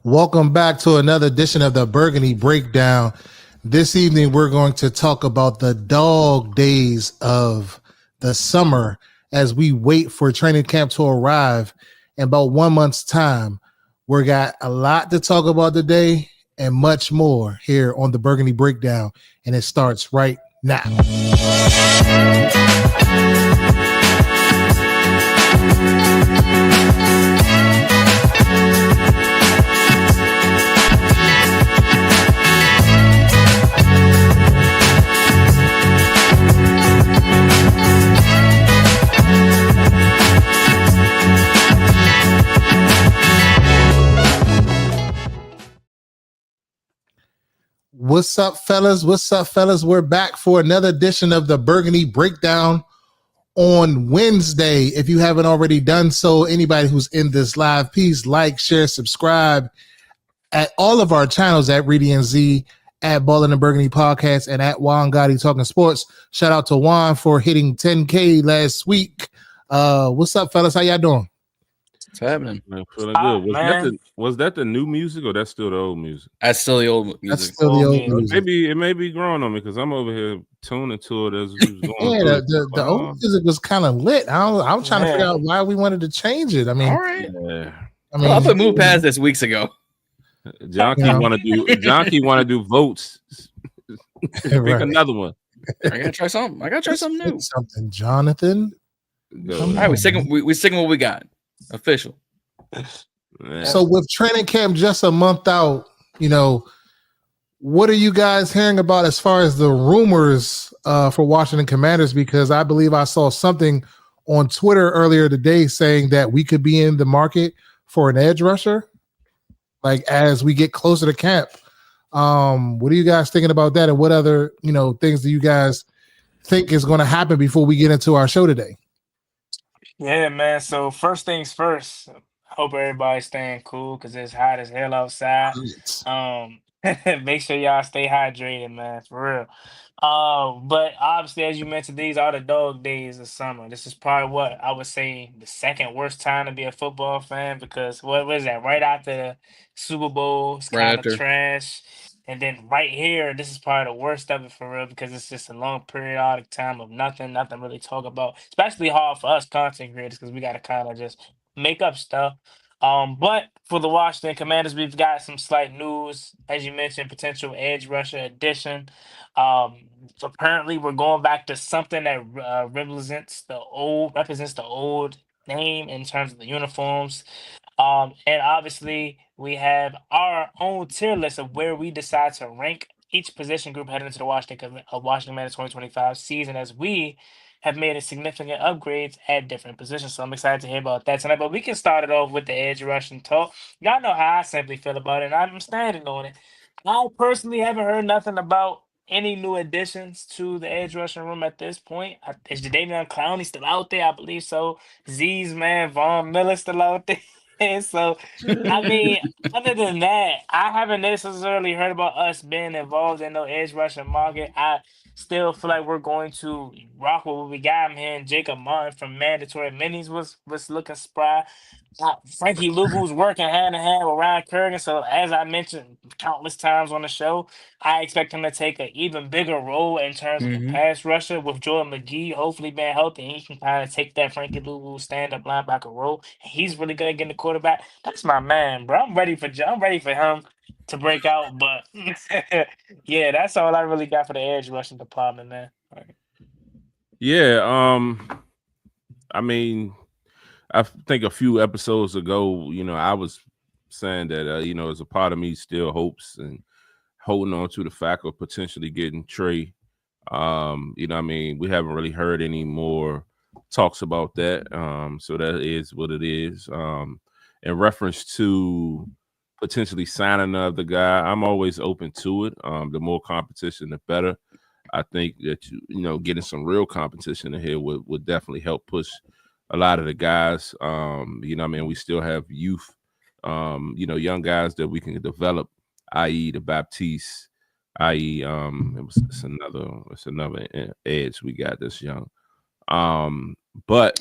Welcome back to another edition of the Burgundy Breakdown. This evening, we're going to talk about the dog days of the summer as we wait for training camp to arrive in about 1 month's time. We got a lot to talk about today and much more here on the Burgundy Breakdown, and it starts right now. What's up, fellas? What's up, fellas? We're back for another edition of the Burgundy Breakdown on Wednesday. If you haven't already done so, anybody who's in this live, please like, share, subscribe at all of our channels at RedeZs, at Ballin' and Burgundy Podcast, and at Juan Gotti Talking Sports. Shout out to Juan for hitting 10K last week. What's up, fellas? How y'all doing? What's happening? Man, feeling good. Was that the new music or that's still the old music? That's still the old music. That's still the old music. Maybe it may be growing on me because I'm over here tuning to it as we was going. Yeah, the old music was kind of lit. I'm trying to figure out why we wanted to change it. I mean, all right. Yeah. I thought moved past this weeks ago. Jonky want to do votes. Pick another one. I gotta try something. New. Something, Jonathan. All right, we sticking what we got. Official. So with training camp just a month out, what are you guys hearing about as far as the rumors for Washington Commanders? Because I believe I saw something on Twitter earlier today saying that we could be in the market for an edge rusher, like as we get closer to camp. What are you guys thinking about that? And what other, things do you guys think is going to happen before we get into our show today? Yeah, man. So first things first, I hope everybody's staying cool because it's hot as hell outside. Make sure y'all stay hydrated, man, for real. But obviously, as you mentioned, these are the dog days of summer. This is probably what I would say the second worst time to be a football fan because what was that? Right after the Super Bowl, it's kind of trash. And then right here, this is probably the worst of it for real because it's just a long periodic time of nothing really to talk about. Especially hard for us content creators because we got to kind of just make up stuff. But for the Washington Commanders, we've got some slight news. As you mentioned, potential edge rusher addition. Apparently, we're going back to something that represents the old name in terms of the uniforms. And obviously, we have our own tier list of where we decide to rank each position group heading into the Washington Commanders 2025 season as we have made a significant upgrades at different positions. So I'm excited to hear about that tonight. But we can start it off with the edge rushing talk. Y'all know how I simply feel about it, and I'm standing on it. I personally haven't heard nothing about any new additions to the edge rushing room at this point. Is Jadeveon Clowney still out there? I believe so. Z's man, Von Miller still out there. And so, I mean, other than that, I haven't necessarily heard about us being involved in the edge rushing market. I still feel like we're going to rock with what we got him here. And Jacob Martin from Mandatory Minis was looking spry. Frankie Luvu's working hand in hand with Ryan Kerrigan. So, as I mentioned countless times on the show, I expect him to take an even bigger role in terms of a pass rusher with Jordan McGee hopefully being healthy. And he can kind of take that Frankie Luvu stand-up linebacker role. He's really good at getting the quarterback. That's my man, bro. I'm ready for him to break out. But, yeah, that's all I really got for the edge rushing department, man. Right. Yeah, I mean, I think a few episodes ago, I was saying that, as a part of me still hopes and holding on to the fact of potentially getting Trey. We haven't really heard any more talks about that. So that is what it is. In reference to potentially signing another guy, I'm always open to it. The more competition, the better. I think that, getting some real competition in here would definitely help push a lot of the guys. We still have youth, young guys that we can develop, i.e. the Baptiste, i.e. It's another edge we got this young. But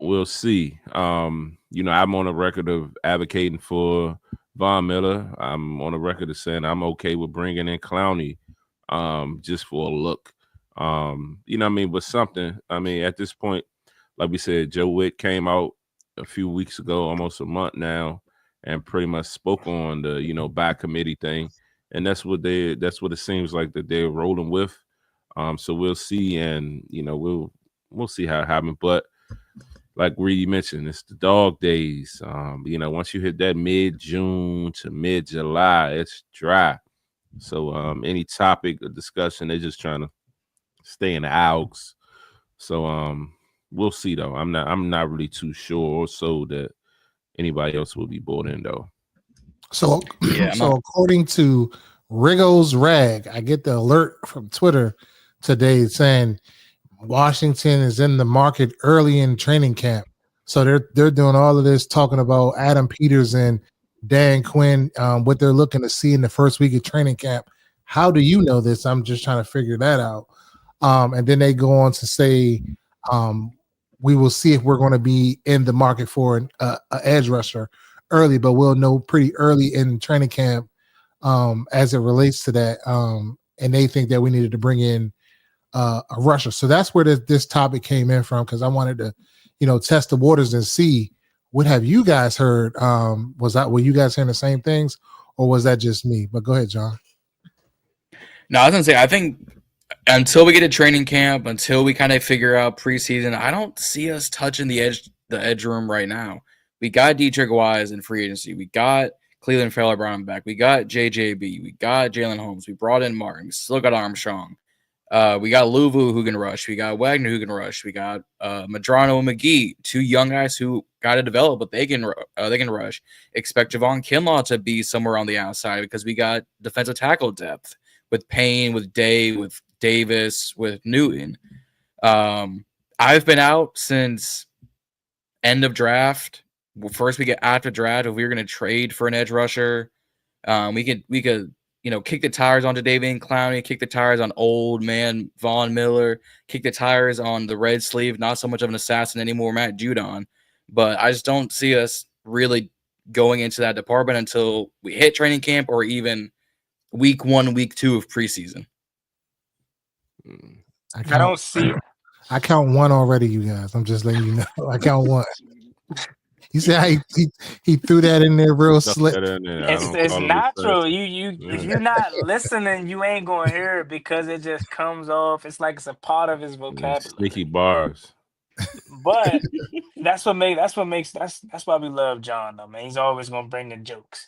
we'll see. You know, I'm on a record of advocating for Von Miller. I'm on a record of saying I'm okay with bringing in Clowney, just for a look. You know what I mean? But something. I mean, at this point, like we said, Joe Witt came out a few weeks ago, almost a month now, and pretty much spoke on the, you know, by committee thing. And that's what it seems like that they're rolling with. So we'll see, and you know, we'll see how it happens. But like Reed mentioned, it's the dog days. You know, once you hit that mid-June to mid-July, it's dry. So any topic of discussion, they're just trying to stay in the AUX. So we'll see though. I'm not really too sure or so that anybody else will be bought in though. So according to Rigo's Rag, I get the alert from Twitter today saying Washington is in the market early in training camp. So they're doing all of this talking about Adam Peters and Dan Quinn, what they're looking to see in the first week of training camp. How do you know this? I'm just trying to figure that out. And then they go on to say, we will see if we're going to be in the market for an edge rusher early, but we'll know pretty early in training camp as it relates to that. And they think that we needed to bring in a rusher. So that's where this topic came in from, because I wanted to, you know, test the waters and see what have you guys heard. Were you guys hearing the same things, or was that just me? But go ahead, John. No, I was gonna say, I think until we get to training camp, until we kind of figure out preseason, I don't see us touching the edge room right now. We got Dietrich Wise in free agency. We got Cleveland Farrell-Brown back. We got JJB. We got Jalen Holmes. We brought in Martin. We still got Armstrong. We got Louvu who can rush. We got Wagner who can rush. We got Madrano and McGee, two young guys who got to develop, but they can rush. Expect Javon Kinlaw to be somewhere on the outside because we got defensive tackle depth with Payne, with Day, with Davis, with Newton. I've been out since end of draft. First we get after draft. If we were going to trade for an edge rusher, we could you know, kick the tires on Davian Clowney, kick the tires on old man Von Miller, kick the tires on the red sleeve, not so much of an assassin anymore, Matt Judon. But I just don't see us really going into that department until we hit training camp or even week 1, week 2 of preseason. I don't see. I count one already, you guys. I'm just letting you know. I count one. You see how he threw that in there real slick. It's natural. If you're not listening, you ain't gonna hear it because it just comes off. It's like it's a part of his vocabulary. Sneaky bars. But that's why we love John though, man. He's always gonna bring the jokes.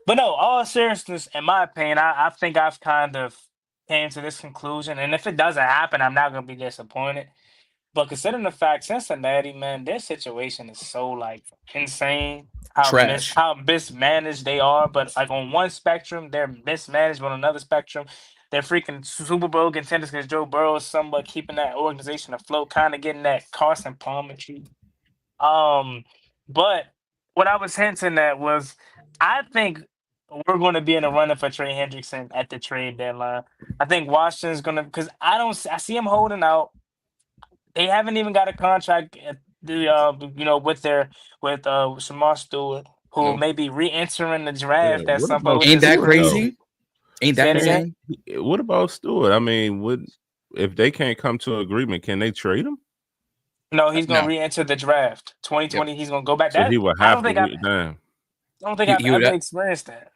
But no, all seriousness, in my opinion, I think I've kind of came to this conclusion. And if it doesn't happen, I'm not gonna be disappointed. But considering the fact, Cincinnati, man, their situation is so like insane. How mismanaged they are. But like on one spectrum, they're mismanaged. On another spectrum, they're freaking Super Bowl contenders because Joe Burrow is somewhat keeping that organization afloat, kind of getting that Carson Palmer treat. But what I was hinting at was, I think we're going to be in a running for Trey Hendrickson at the trade deadline. I think Washington's going to, because I see him holding out. They haven't even got a contract at the with Shamar Stewart, who may be re-entering the draft at some point. Ain't that crazy? Ain't that insane? What about Stewart? I mean, if they can't come to an agreement, can they trade him? No, he's going to re-enter the draft. 2020, he's going to go back. So he would have to. I don't think I've ever experienced that.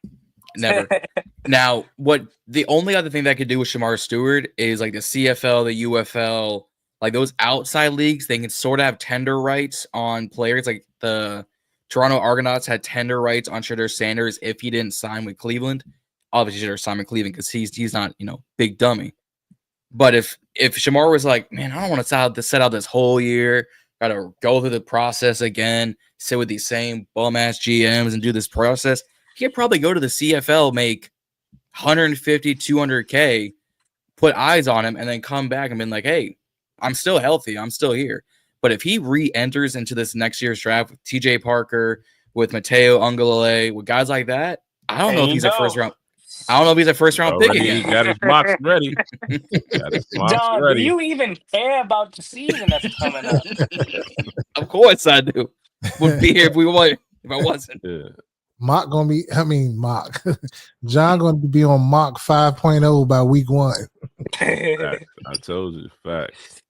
Never. Now, the only other thing that could do with Shamar Stewart is like the CFL, the UFL. Like those outside leagues, they can sort of have tender rights on players. Like the Toronto Argonauts had tender rights on Shedeur Sanders if he didn't sign with Cleveland. Obviously, Shedeur signed with Cleveland because he's not, big dummy. But if Shamar was like, man, I don't want to set out this whole year, got to go through the process again, sit with these same bum-ass GMs and do this process, he could probably go to the CFL, make $150,000, $200K, put eyes on him, and then come back and be like, hey, I'm still healthy. I'm still here. But if he re-enters into this next year's draft with TJ Parker, with Mateo Ungalale, with guys like that, I don't know if he's a first round. I don't know if he's a first round pick Already, he again. got his mocks ready. Got his mocks John, do ready. you even care about the season that's coming up? Of course I do. Would be here if we were. If I wasn't. Yeah. Mock gonna be. I mean, Mock. John gonna be on Mock 5.0 by week 1. Facts. I told you, facts.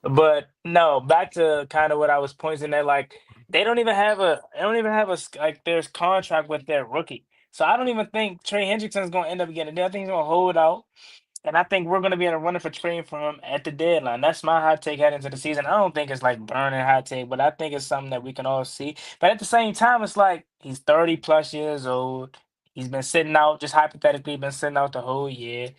But no, back to kind of what I was pointing at. Like they don't even have like their contract with their rookie. So I don't even think Trey Hendrickson's going to end up getting it. I think he's going to hold out. And I think we're going to be in a running for trading for him at the deadline. That's my hot take heading into the season. I don't think it's like burning hot take, but I think it's something that we can all see. But at the same time, it's like he's 30 plus years old. He's been sitting out, just hypothetically, been sitting out the whole year.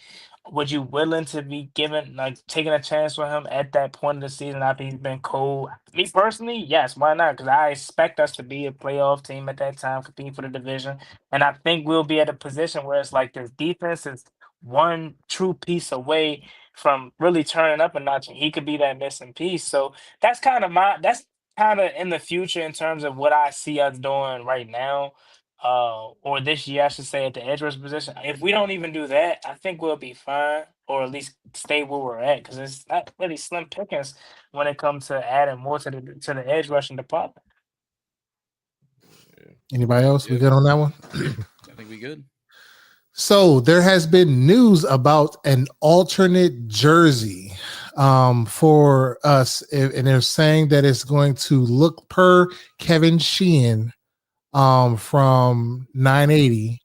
Would you willing to be given like taking a chance with him at that point of the season after he's been cold? Me personally, yes, why not? Because I expect us to be a playoff team at that time, competing for the division, and I think we'll be at a position where it's like the defense is one true piece away from really turning up a notch, and he could be that missing piece. So that's kind of in the future in terms of what I see us doing right now, or this year, I should say, at the edge rush position. If we don't even do that, I think we'll be fine, or at least stay where we're at, because it's not really slim pickings when it comes to adding more to the edge rushing department. Anybody else? We good on that one? I think we good. So there has been news about an alternate jersey for us, and they're saying that it's going to look per Kevin Sheehan from 980.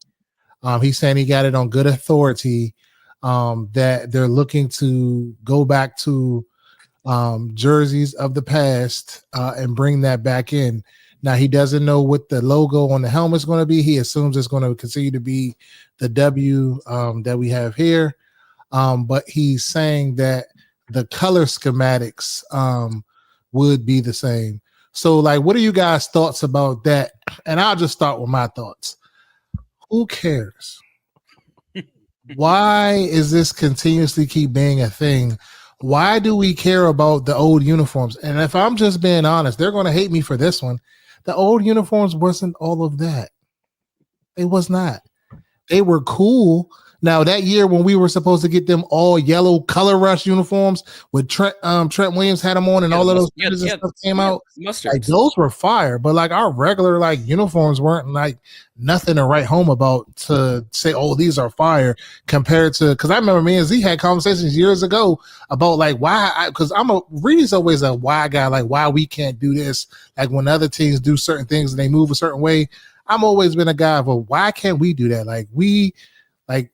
He's saying he got it on good authority that they're looking to go back to jerseys of the past and bring that back in. Now, he doesn't know what the logo on the helmet is going to be. He assumes it's going to continue to be the W that we have here. But he's saying that the color schematics would be the same. So, like, what are you guys' thoughts about that? And I'll just start with my thoughts. Who cares? Why is this continuously keep being a thing? Why do we care about the old uniforms? And if I'm just being honest, they're going to hate me for this one. The old uniforms wasn't all of that. It was not. They were cool. Now, that year when we were supposed to get them all yellow color rush uniforms with Trent Williams had them on and all of those stuff came out, like, those were fire. But like our regular like uniforms weren't like nothing to write home about to say, oh, these are fire compared to, because I remember me and Z had conversations years ago about like why, because Reed's always a why guy, like why we can't do this. Like when other teams do certain things and they move a certain way, I'm always been a guy of, well, why can't we do that? Like we can't,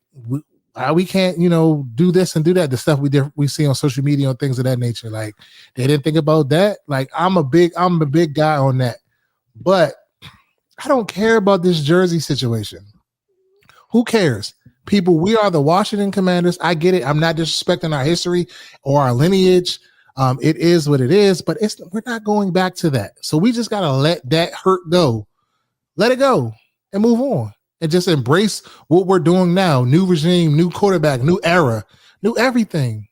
do this and do that. The stuff we see on social media and things of that nature. Like they didn't think about that. Like I'm a big guy on that, but I don't care about this jersey situation. Who cares? People, we are the Washington Commanders. I get it. I'm not disrespecting our history or our lineage. It is what it is, but we're not going back to that. So we just got to let that hurt go. Let it go and move on. And just embrace what we're doing now. New regime, new quarterback, new era, new everything.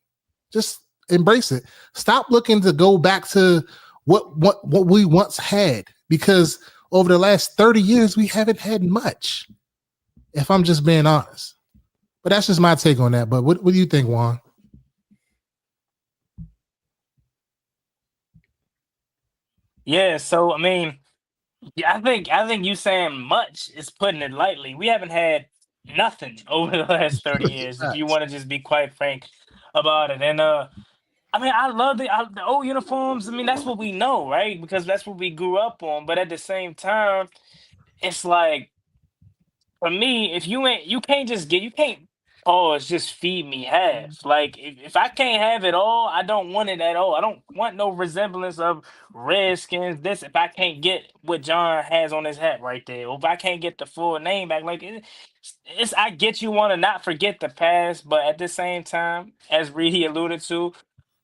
Just embrace it. Stop looking to go back to what we once had, because over the last 30 years, we haven't had much, if I'm just being honest. But that's just my take on that. But what do you think, Juan? Yeah, so I mean, yeah, I think you saying much is putting it lightly. We haven't had nothing over the last 30 years, if you want to just be quite frank about it. And I mean, I love the old uniforms. I mean, that's what we know, right? Because that's what we grew up on. But at the same time, it's like, for me, if you can't just you can't, oh, it's just feed me half. Like if I can't have it all, I don't want it at all. I don't want no resemblance of Redskins. This, if I can't get what John has on his hat right there, or if I can't get the full name back, like it's I get you want to not forget the past, but at the same time, as Reedy alluded to,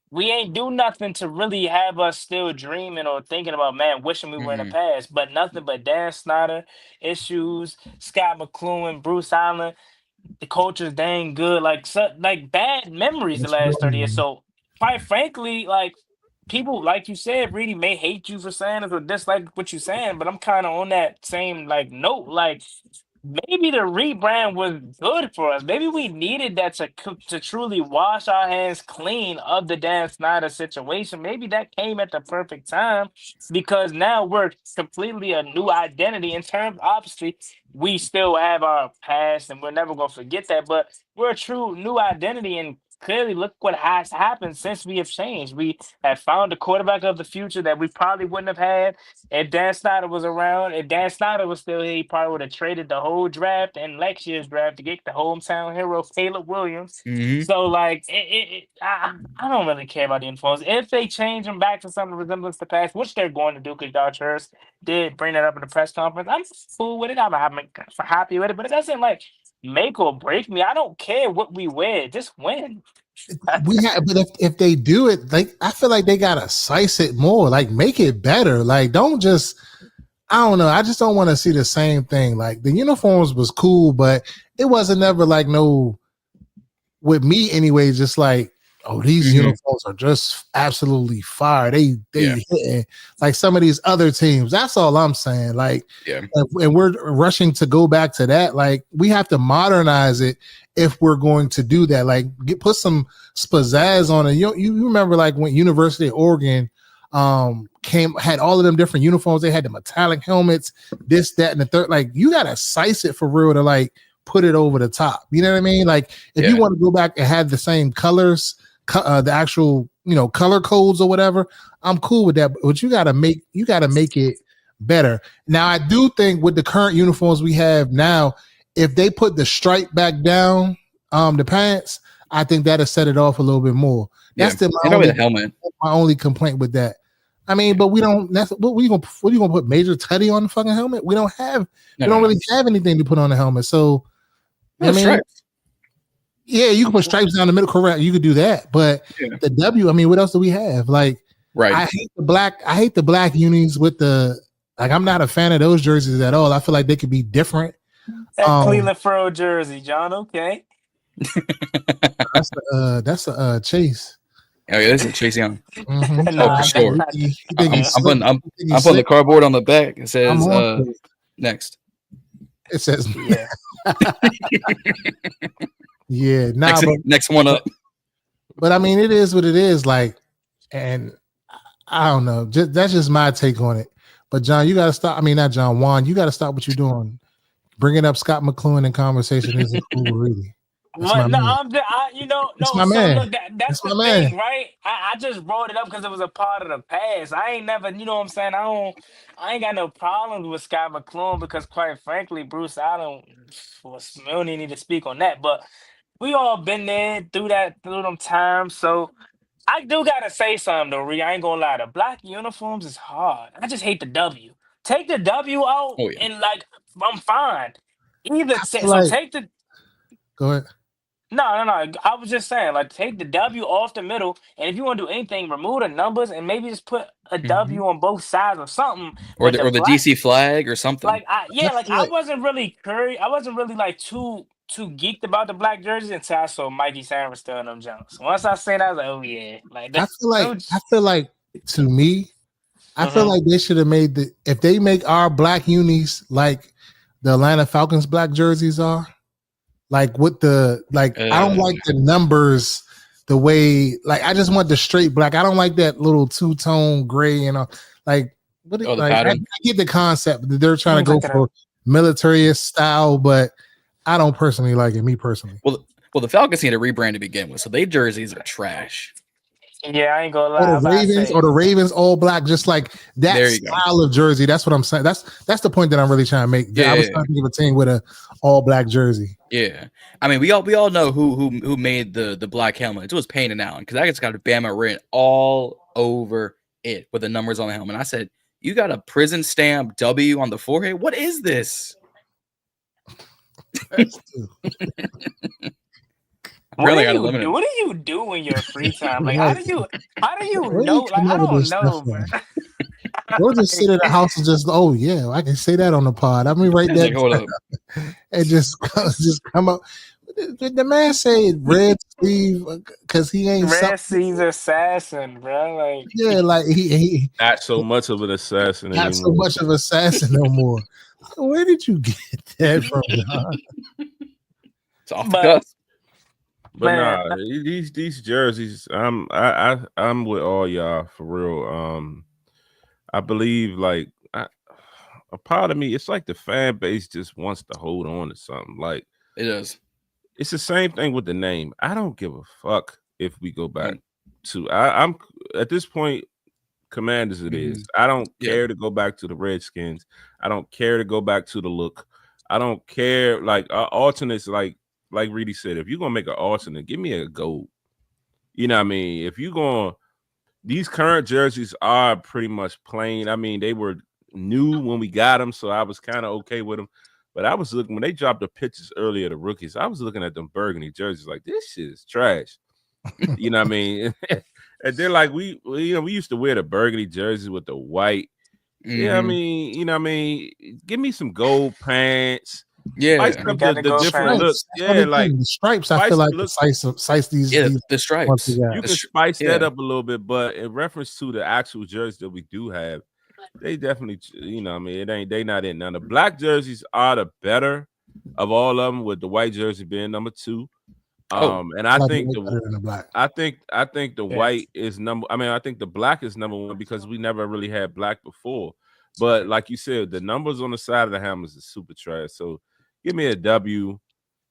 we ain't do nothing to really have us still dreaming or thinking about, man, wishing we were in the past. But nothing but Dan Snyder issues, Scott McCloughan, Bruce Allen. The culture's dang good. Like like bad memories the last 30 years. So quite frankly, like people, like you said, really may hate you for saying it or dislike what you're saying. But I'm kind of on that same like note. Like maybe the rebrand was good for us. Maybe we needed that to truly wash our hands clean of the Dan Snyder situation. Maybe that came at the perfect time because now we're completely a new identity in terms. Obviously, we still have our past, and we're never gonna forget that. But we're a true new identity, and clearly, look what has happened since we have changed. We have found the quarterback of the future that we probably wouldn't have had if Dan Snyder was around. If Dan Snyder was still here, he probably would have traded the whole draft and next year's draft to get the hometown hero, Caleb Williams. Mhm. So, like, I don't really care about the influence. If they change them back to some resemblance to past, which they're going to do, because Dodge Hurst did bring that up in the press conference, I'm cool with it. I'm happy with it, but it doesn't, like, make or break me. I don't care what we wear, just win. But if they do it, like I feel like they gotta size it more, like make it better. Like don't just, I don't know. I just don't want to see the same thing. Like the uniforms was cool, but it wasn't never like no, with me anyway, just like, oh, these uniforms are just absolutely fire. They hitting like some of these other teams. That's all I'm saying. Like, and we're rushing to go back to that. Like, we have to modernize it if we're going to do that. Like, put some pizzazz on it. You remember like when University of Oregon had all of them different uniforms. They had the metallic helmets, this, that, and the third. Like, you gotta size it for real to like put it over the top. You know what I mean? Like, if you want to go back and have the same colors, the actual, color codes or whatever, I'm cool with that. But you gotta make it better. Now, I do think with the current uniforms we have now, if they put the stripe back down, the pants, I think that'll set it off a little bit more. That's my only complaint with that. I mean, but we don't. What are you gonna put Major Tutty on the fucking helmet? We don't really have anything to put on the helmet. So, I mean, yeah, you can put stripes down the middle. Correct, you could do that. But the W, I mean, what else do we have? Like, I hate the black unis with the, like. I'm not a fan of those jerseys at all. I feel like they could be different. That Cleveland Furrow jersey, John. Okay. That's a Chase. Oh yeah, this is Chase Young. Mm-hmm. Oh, for sure. I'm putting the cardboard on the back. It says next. It says yeah. Next one up. But I mean, it is what it is. Like, and I don't know. That's just my take on it. But John, you got to stop. I mean, not John, Juan. You got to stop what you're doing. Bringing up Scott McCloughan in conversation isn't cool, really. That's that's the thing, right? I just brought it up because it was a part of the past. I ain't never, you know what I'm saying? I ain't got no problems with Scott McCloughan because, quite frankly, Bruce Allen, we don't need to speak on that. But we all been there through them times. So I do gotta say something though, Ree. I ain't gonna lie. The black uniforms is hard. I just hate the W. Take the W out, and like I'm fine. Take the. Go ahead. No. I was just saying, like, take the W off the middle, and if you want to do anything, remove the numbers and maybe just put a W on both sides or something. Or the DC flag or something. Like, I wasn't really curious. I wasn't really like too geeked about the black jerseys until I saw Mikey Sanders still in them jumps. Once I seen that, I was like, oh yeah. Like, I feel like to me, I feel like they should have made if they make our black unis like the Atlanta Falcons black jerseys are. Like with the I don't like the numbers the way, like I just want the straight black. I don't like that little two-tone gray and like what I get the concept that they're trying to go for militarist style, but I don't personally like it, me personally. Well, the Falcons need a rebrand to begin with, so their jerseys are trash. Yeah, I ain't gonna lie. Or the Ravens all black, just like that style of jersey. That's what I'm saying. That's the point that I'm really trying to make. I was trying to give a team with a all black jersey. Yeah, I mean, we all know who made the black helmet. It was Payne and Allen, because I just got Bama written all over it with the numbers on the helmet. I said, "You got a prison stamp W on the forehead? What is this?" What do you do in your free time? Like, how do you know? Like, I don't know, man. We'll just sit in the house and just, oh yeah, I can say that on the pod. I mean, right there, like, hold up, and just come up. The man say red sleeve because he ain't red sleeve assassin, bro. Like, yeah, like he not so much of an assassin. Not so much of an assassin no more. Where did you get Dead from John. It's off the cusp. But Man, nah, these jerseys, I'm with all y'all for real. I believe like a part of me, it's like the fan base just wants to hold on to something. Like It is. it's the same thing with the name. I don't give a fuck if we go back Mm. to I'm at this point, Commanders it is. I don't Yeah. care to go back to the Redskins. I don't care to go back to the look. I don't care like alternates like Reedy said, if you're gonna make an alternate, give me a gold. You know what I mean? If you're going these current jerseys are pretty much plain. I mean, they were new when we got them, so I was kind of okay with them. But I was looking when they dropped the pictures earlier, the rookies. I was looking at them burgundy jerseys like this shit is trash. You know what I mean? And they're like, we used to wear the burgundy jerseys with the white. Yeah, I mean, you know what I mean? Give me some gold pants. Yeah. Spice We up got the the gold different pants. looks. That's Yeah, the like thing. The stripes, I spice feel like look- size these. Yeah, these the stripes. yeah. you The can str- spice that yeah. up a little bit, but in reference to the actual jerseys that we do have, they definitely, you know, I mean, they not in. Now the black jerseys are the better of all of them, with the white jersey being number 2. And I like think way better than the black. I think the Yeah. white is number. I mean, I think the black is number 1 because we never really had black before. But like you said, the numbers on the side of the helmets is super trash. So give me a W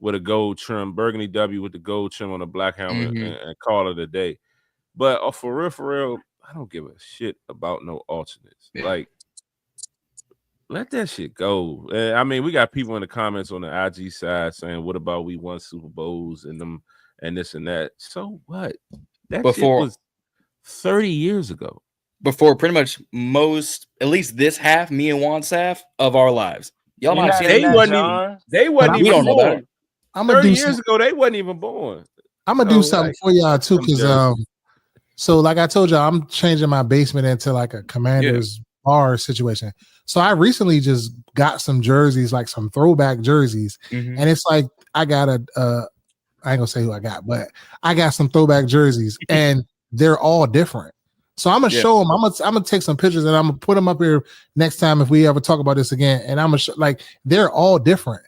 with a gold trim, burgundy W with the gold trim on the black helmet, and call it a day. But for real, I don't give a shit about no alternates. Yeah. Like, let that shit go. I mean, we got people in the comments on the IG side saying, "What about we won Super Bowls and them and this and that?" So what? That shit was 30 years ago. Before pretty much at least this half, me and Juan's half of our lives. Y'all You're might have not seen in it. that, They wasn't We even don't know born. that. I'm gonna 30 do years something. ago, they wasn't even born. I'm gonna do So, something like, for y'all too, them because jerseys. so like I told y'all, I'm changing my basement into like a Commanders bar situation. So I recently just got some jerseys, like some throwback jerseys, and it's like I got I ain't gonna say who I got, but I got some throwback jerseys, and they're all different. So I'm gonna show them. I'm gonna take some pictures and I'm gonna put them up here next time if we ever talk about this again. And I'm gonna like they're all different.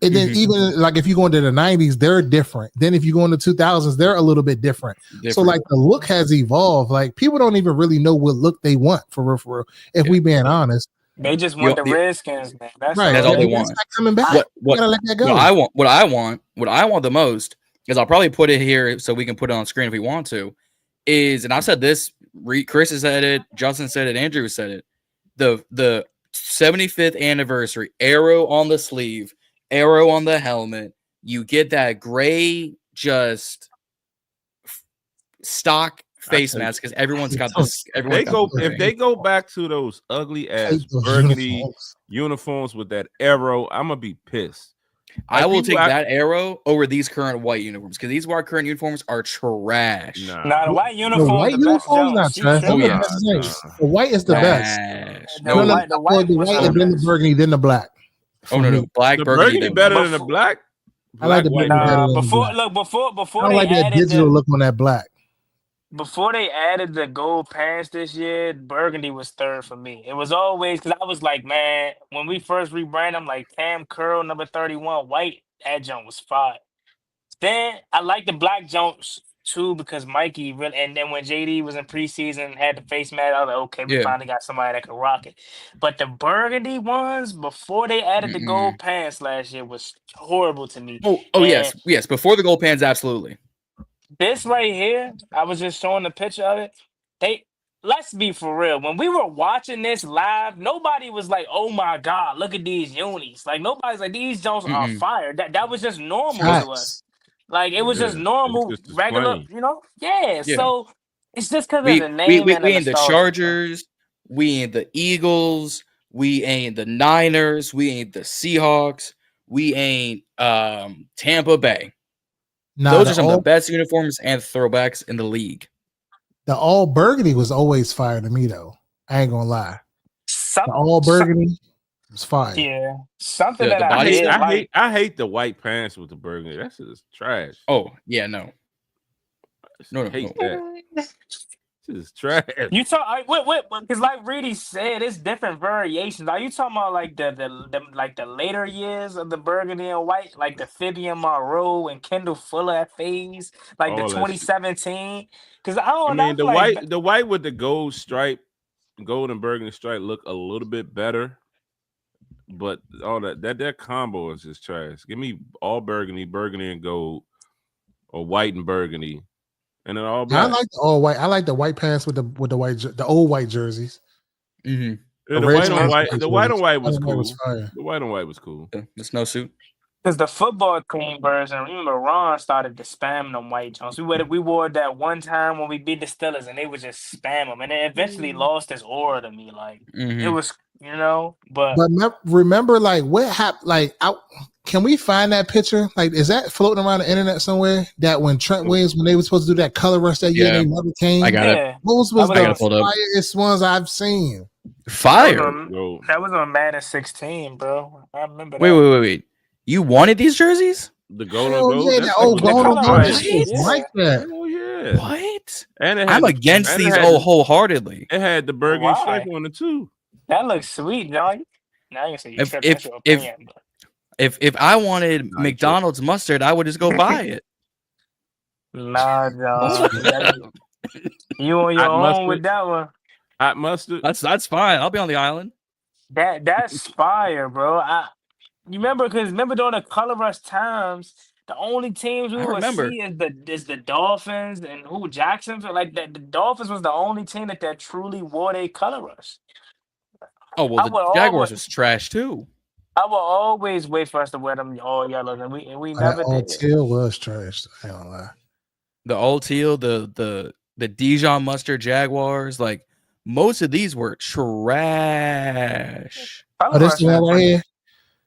And then even like if you go into the 90s, they're different. Then if you go into 2000s, they're a little bit different. So like the look has evolved. Like people don't even really know what look they want for real. If we being honest, They just want the Redskins, man. That's all they want. It's not coming back. What gotta let that go. What I want the most is I'll probably put it here so we can put it on screen if we want to. Is, and I said this, Chris has said it, Justin said it, Andrew said it. The 75th anniversary arrow on the sleeve, arrow on the helmet. You get that gray just stock face mask because everyone's got this. If they go back to those ugly ass burgundy uniforms with that arrow, I'm gonna be pissed. I will take that arrow over these current white uniforms because these current uniforms are trash. Nah, the white uniform, the best not trash. The white is the best. The white and then the burgundy, then the black. Oh no, black the burgundy better than the black. I like the burgundy better than the black. Before I they like that added digital look on that black. Before they added the gold pants this year, burgundy was third for me. It was always because I was like, man, when we first rebranded, I'm like, Cam Curl, number 31, white, that jump was fire. Then I like the black jumps too because Mikey really, and then when JD was in preseason and had the face mask, I was like, okay, we finally got somebody that could rock it. But the burgundy ones before they added the gold pants last year was horrible to me. Yes, before the gold pants, absolutely. This right here, I was just showing the picture of it. Let's be for real. When we were watching this live, nobody was like, "Oh my God, look at these unis!" Like nobody's like, "These Jones are fire." That was just normal to us. Like it was just normal, regular, you know? Yeah. So it's just because of the name and the ain't the Chargers, we ain't the Eagles, we ain't the Niners, we ain't the Seahawks, we ain't Tampa Bay. Those are some of the best uniforms and throwbacks in the league. The all burgundy was always fire to me, though. I ain't gonna lie. The all burgundy was fire. Yeah, something that I hate the white pants with the burgundy. That's just trash. Oh yeah, no. Hate that. This is trash. You talk what? Because like Reedy said, it's different variations. Are you talking about like the later years of the burgundy and white, like the Fabian Monroe and Kendall Fuller phase, like the All that shit. 2017? Because I I don't know, I mean, feel like the white with the gold stripe, gold and burgundy stripe look a little bit better. But all that combo is just trash. Give me all burgundy and gold, or white and burgundy, and then all I black. like the all white. I like the white pants with the old white jerseys. Mm-hmm. Yeah, the white on white. The white on white was cool. The white on white was cool. The snowsuit. because the football team version, remember Ron started to spam them white Jones. We wore that one time when we beat the Steelers, and they would just spam them, and it eventually lost its aura to me. Like it was, but remember, like what happened? Like, can we find that picture? Like, is that floating around the internet somewhere? That when Trent Williams, when they were supposed to do that color rush that year, they never came. I got it. Those was the fireest ones I've seen. Fire. That was on Madden 16, bro. I remember. Wait. You wanted these jerseys? The gold and gold. Yeah, the old gold and gold. Like that. Oh yeah. What? And I'm against these wholeheartedly. It had the burgundy stripe on it too. That looks sweet, dog. Now you say if I wanted McDonald's mustard, I would just go buy it. Nah, dog. You on your own with that one. Hot mustard. That's fine. I'll be on the island. That's fire, bro. You remember during the color rush times, the only teams we would see is the Dolphins and Jacksonville. Like the Dolphins was the only team that truly wore their color rush. Oh well, the Jaguars was trash too. I will always wait for us to wear them all yellows, and we never did. Teal was trash. I don't lie. The old teal, the Dijon mustard Jaguars, like most of these were trash. Oh, this is one right here.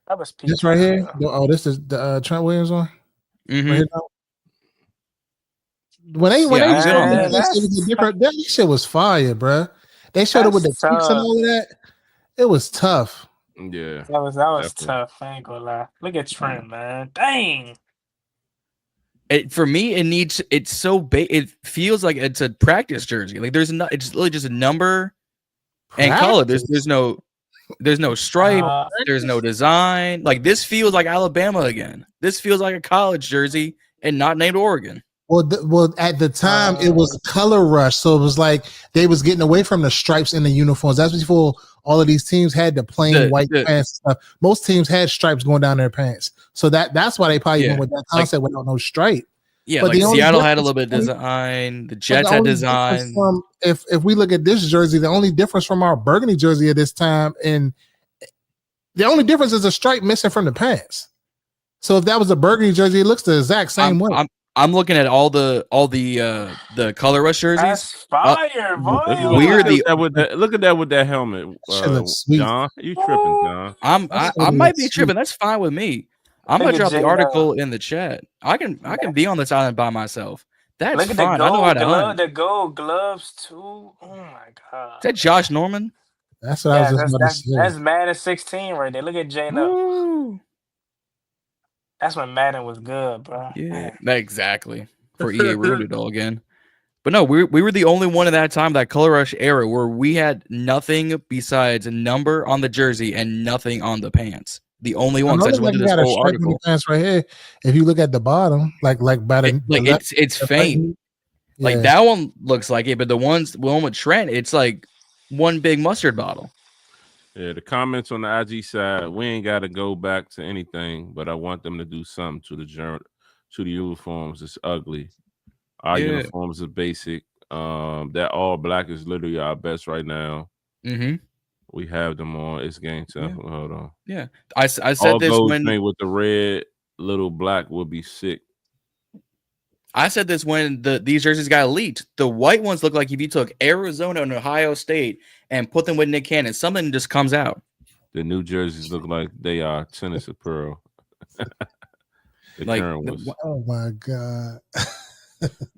That was this right here. Oh, this is the Trent Williams one. Mm-hmm. Right when they different, that shit was fire, bro. They showed it with the peaks and all of that. It was tough. Yeah, that was tough. I ain't gonna lie. Look at Trent, man. Dang. For me, it's so big. It feels like it's a practice jersey. Like it's literally just a number and color. There's no stripe. There's no design. Like this feels like Alabama again. This feels like a college jersey and not named Oregon. Well, at the time it was color rush, so it was like they was getting away from the stripes in the uniforms. That's before all of these teams had the plain white pants and stuff. Most teams had stripes going down their pants, so that's why they probably went with that concept without no stripe. Yeah, but like Seattle had a little bit of design. The Jets had design. If we look at this jersey, the only difference from our burgundy jersey at this time, and the only difference is a stripe missing from the pants. So if that was a burgundy jersey, it looks the exact same way. I'm looking at all the color rush jerseys. That's fire, boy. Look at that with that helmet. John, you tripping, John? I might be tripping. That's fine with me. I'm gonna drop the article in the chat. I can be on this island by myself. That's fine. I know how to hunt. The gold gloves too. Oh my god. Is that Josh Norman? That's what I was just about to say. That's Madden 16 right there. Look at J-No. That's when Madden was good, bro. Yeah, exactly. For EA ruined it all again. But no, we were the only one at that time, that color rush era, where we had nothing besides a number on the jersey and nothing on the pants. The only ones that went to this whole article. Pants right here. If you look at the bottom, like by the it's faint. Like that one looks like it, but the one with Trent, it's like one big mustard bottle. Yeah, the comments on the IG side, we ain't got to go back to anything, but I want them to do something to the uniforms. It's ugly. Our uniforms are basic. That all black is literally our best right now. Mm-hmm. We have them on. It's game time. Yeah. Hold on. Yeah, I said all this when with the red little black would be sick. I said this when these jerseys got leaked. The white ones look like if you took Arizona and Ohio State and put them with Nick Cannon, something just comes out. The new jerseys look like they are tennis of pearl. Oh my god.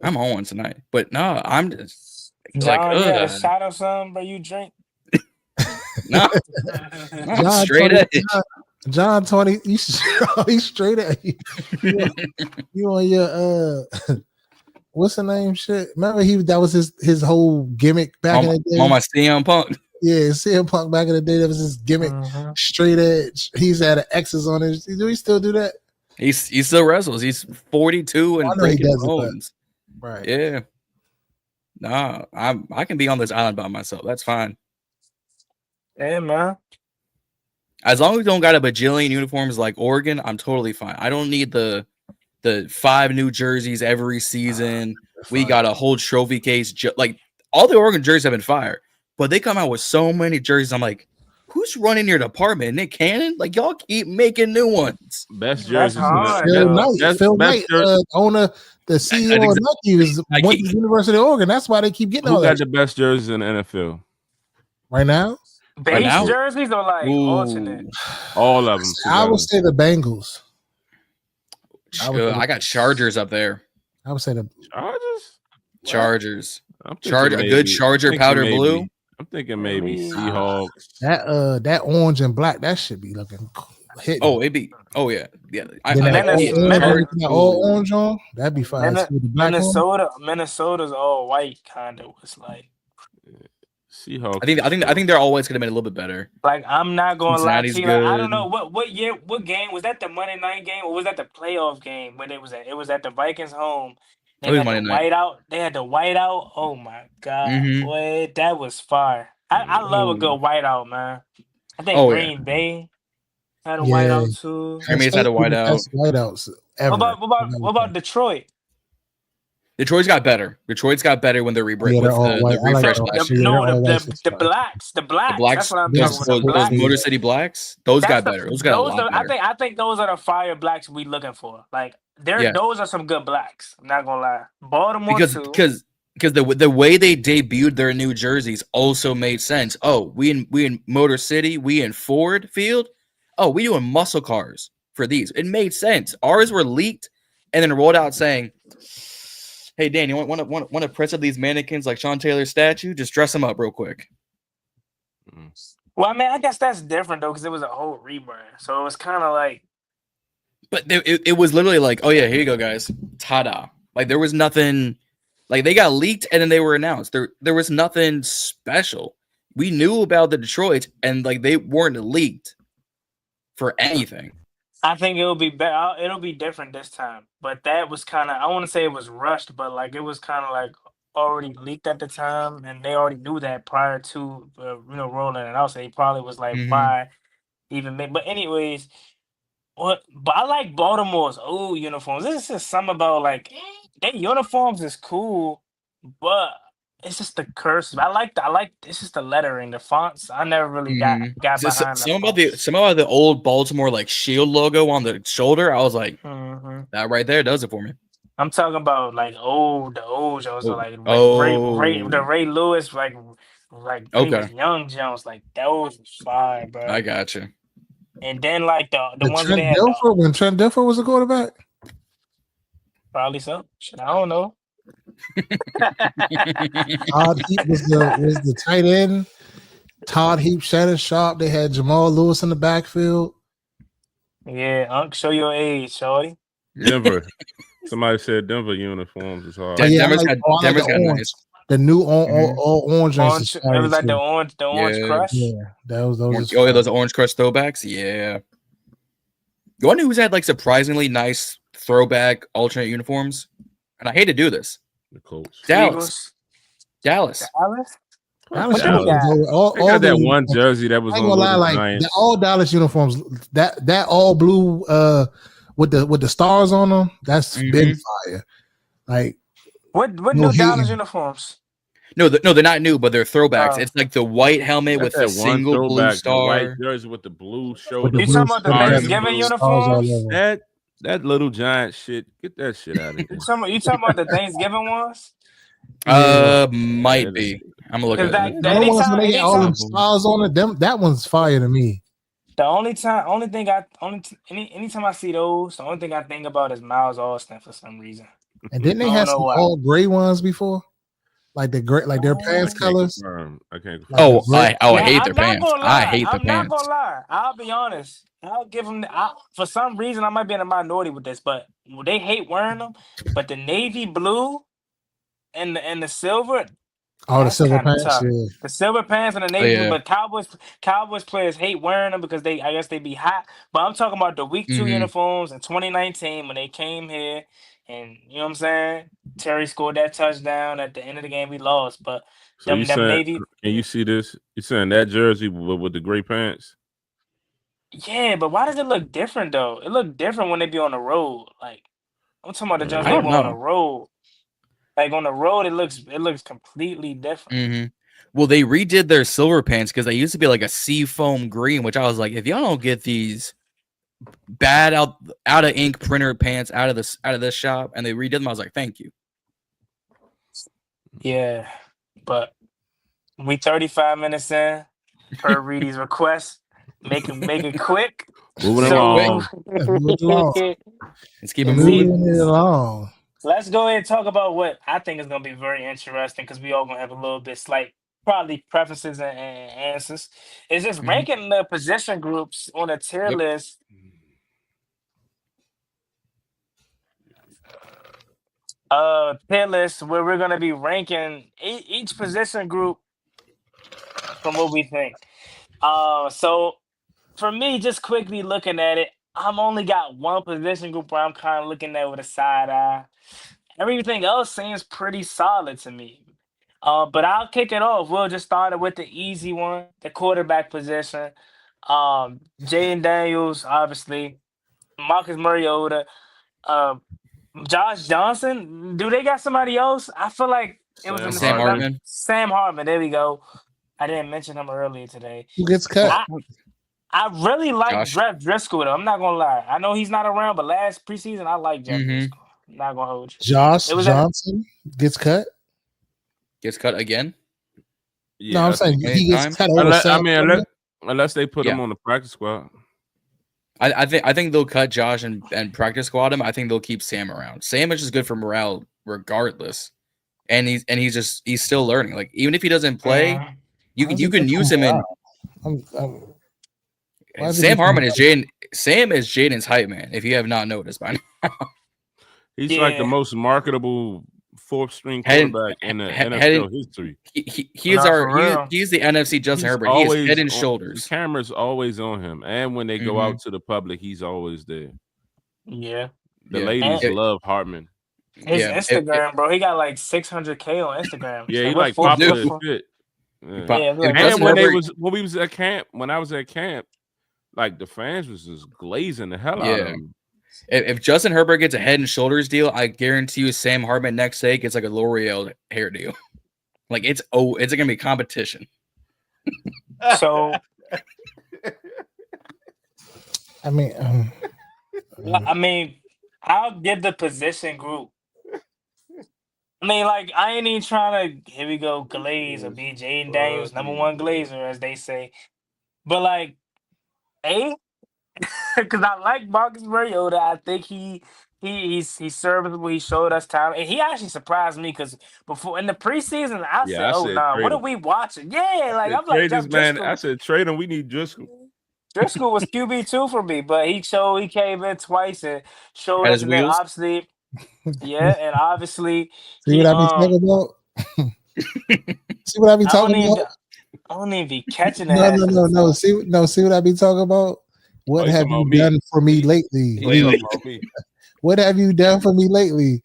I'm on one tonight, but no, I'm just John, you had a shot or something, but you drink. No, straight at John 20. He's straight at you. You on your what's the name? Shit. Remember that was his whole gimmick back in the day. On my CM Punk. Yeah, CM Punk back in the day. That was his gimmick. Straight edge. He's had X's on it. Do he still do that? He still wrestles. He's 42 and breaking bones. Right. Yeah. Nah, I can be on this island by myself. That's fine. Yeah, man. As long as we don't got a bajillion uniforms like Oregon, I'm totally fine. I don't need the 5 new jerseys every season. We got a whole trophy case. Like all the Oregon jerseys have been fire, but they come out with so many jerseys. I'm like, who's running your department? Nick Cannon? Like y'all keep making new ones. Best jerseys. Phil Knight, owner, the CEO of Nike, went to the University of Oregon. That's why they keep getting all that. Who got the best jerseys in the NFL right now? Base jerseys or like alternate? All of them. I would say the Bengals. I got Chargers up there. I would say the Chargers. A good Charger powder blue. I'm thinking maybe Seahawks. That orange and black, that should be looking hitting. Oh, it'd be. Oh yeah. All orange on. That'd be fine. Minnesota's all white, kind of was like. Seahawks. I think they're always gonna be a little bit better. Like I'm not gonna lie to you. Like, I don't know what year, what game was that? The Monday night game or was that the playoff game when it was at? It was at the Vikings home. They had the whiteout. They had the whiteout. Oh my god, boy, that was fire. I love a good whiteout, man. I think Green Bay had a whiteout too. Green Bay's had a whiteout. Whiteouts ever. What about Detroit? Detroit's got better. Detroit's got better when they're the refresh last year. The blacks. That's what I'm talking about. Those Motor City blacks. Those got better. Those got a lot better. I think those are the fire blacks we looking for. Like those are some good blacks. I'm not gonna lie. Baltimore because the way they debuted their new jerseys also made sense. Oh, we in Motor City, we in Ford Field. Oh, we doing muscle cars for these. It made sense. Ours were leaked and then rolled out saying, "Hey Dan, you want to press up these mannequins like Sean Taylor's statue? Just dress them up real quick." Well, I mean, I guess that's different though because it was a whole rebrand, so it was kind of like. But it was literally like, "Oh yeah, here you go, guys, ta-da!" Like there was nothing. Like they got leaked and then they were announced. There was nothing special. We knew about the Detroit and like they weren't leaked for anything. I think it'll be better. It'll be different this time. But that was kind of, I want to say it was rushed, but like it was kind of like already leaked at the time, and they already knew that prior to rolling it out. So he probably was like, why even make? But anyways, but I like Baltimore's old uniforms. This is just something about like their uniforms is cool, but it's just the cursive. I like it's just the lettering, the fonts. I never really got behind some about the old Baltimore like shield logo on the shoulder. I was like, that right there does it for me. I'm talking about like the old Jones, the Ray Lewis, like Young Jones, like those was fire, bro. I got you. And then like the ones that had when Trent Dilfer was a quarterback, probably so. Shit, I don't know. Todd Heap was the tight end. Todd Heap, Shannon Sharp. They had Jamal Lewis in the backfield. Yeah, show your age, shorty. Denver. Somebody said Denver uniforms is hard. Denver's got nice. The new orange. It was like the orange crush. Yeah, those. Those orange crush throwbacks. Yeah. You want to know who's had like surprisingly nice throwback alternate uniforms? And I hate to do this. The Colts. Dallas. They got that one jersey that was on the Giants. All Dallas uniforms. That all blue with the stars on them. That's been fire. Like what new Dallas uniforms? No, they're not new, but they're throwbacks. It's like the white helmet with the single blue star. White jersey with the blue shoulder. You talking about the Thanksgiving uniforms? That little giant shit. Get that shit out of here. You talking about the Thanksgiving ones? Might be. I'm gonna look at that. When they get all the stars on it, that one's fire to me. Anytime I see those, the only thing I think about is Miles Austin for some reason. And didn't they have some all gray ones before? Like the gray, like their pants colors. I can't. I hate their pants. I hate the pants. I'm not gonna lie. I'll be honest. I'll give them. For some reason, I might be in a minority with this, but they hate wearing them. But the navy blue and the silver. Oh, the That's silver kind of pants. tough. Yeah. The silver pants and the navy blue, yeah. but Cowboys players hate wearing them because I guess they be hot. But I'm talking about the week 2 Mhm. uniforms in 2019 when they came here, and you know what I'm saying. Terry scored that touchdown at the end of the game. We lost, but So you them saying? navy. Can you see this? You saying that jersey with the gray pants? Yeah, but why does it look different though? It look different when they be on the road. Like I'm talking about the Jones I they don't went on the know. road. Like on the road, it looks completely different. Mm-hmm. Well, they redid their silver pants because they used to be like a seafoam green, which I was like, if y'all don't get these bad out of ink printer pants out of this shop, and they redid them, I was like, thank you. Yeah, but we 35 minutes in per Reedy's request. Make it quick. Moving So along. Let's move it along. Let's keep it Z, moving. Moving it along. let's go ahead and talk about what I think is gonna be very interesting because we all gonna have a little bit slight probably preferences and answers. It's just Mhm. ranking the position groups on a tier Yep. list. Tier list where we're gonna be ranking each position group from what we think. So for me, just quickly looking at it, I'm only got one position group where I'm kind of looking at with a side eye. Everything else seems pretty solid to me. But I'll kick it off. We'll just start it with the easy one, the quarterback position. Jaden Daniels, obviously, Marcus Mariota, uh, Josh Johnson. Do they got somebody else? I feel like it was in the Sam Sam same. Hartman. Hartman. Sam Hartman. There we go. I didn't mention him earlier today. Who gets cut? I really like Josh. Jeff Driscoll, though. I'm not gonna lie. I know he's not around, but last preseason I like Jeff Mhm. Driscoll. I'm not gonna hold you. Josh It was at Johnson gets cut. Gets cut again. Yeah, No, I'm I saying think. he gets Anytime. cut over Unless, I Sam. mean, Hartman. unless they put him Yeah. on the practice squad. I think they'll cut Josh and practice squad him. I think they'll keep Sam around. Sam is just good for morale regardless, and he's still learning. Like even if he doesn't play, you How's can it good use for him in. morale? Why is it Sam good for Hartman is morale? Sam is Jaden's hype man. If you have not noticed by now, He's like the Yeah. most marketable fourth string Heading- quarterback in the heading- NFL history. he's Nah, for real. he's the NFC Justin He's Herbert. He is always head and The shoulders. camera's always on him, and when they go Mhm. out to the public, he's always there. Yeah. The Yeah. ladies And love Hartman. his Yeah, Instagram, bro, he got like 600K on Instagram. Yeah, So he what like for? popular do. as shit. Yeah. Yeah, if like Justin And Herbert, when we was at camp, when I was at camp, like the fans was just glazing the hell out of Yeah. him. if Justin Herbert gets a head and shoulders deal, I guarantee you Sam Hartman next day gets like a L'Oreal hair deal. Like it's gonna be competition. so. I mean, I mean, I'll give the position group. I mean, like I ain't even trying to. Here we go, glaze or be Jaden Daniels, number one glazer, as they say. But like, because I like Marcus Mariota. I think he's serviceable. He showed us time, and he actually surprised me because before in the preseason, I said, Yeah, I "Oh said nah, what trade are him. we watching?" Yeah, like I'm like Trade this Jeff man. I Driscoll. said trade him. We need Driscoll. Driscoll was QB2 for me, but he came in twice and showed Had us, his and then wheels. obviously, yeah, and obviously see he what I be talking about? See what I be I don't talking even about? I don't even be catching the No, half no, of the no, no. time. See what I be talking about? What you have talking you about me? done for me lately? He talking about me. What have you done for me lately?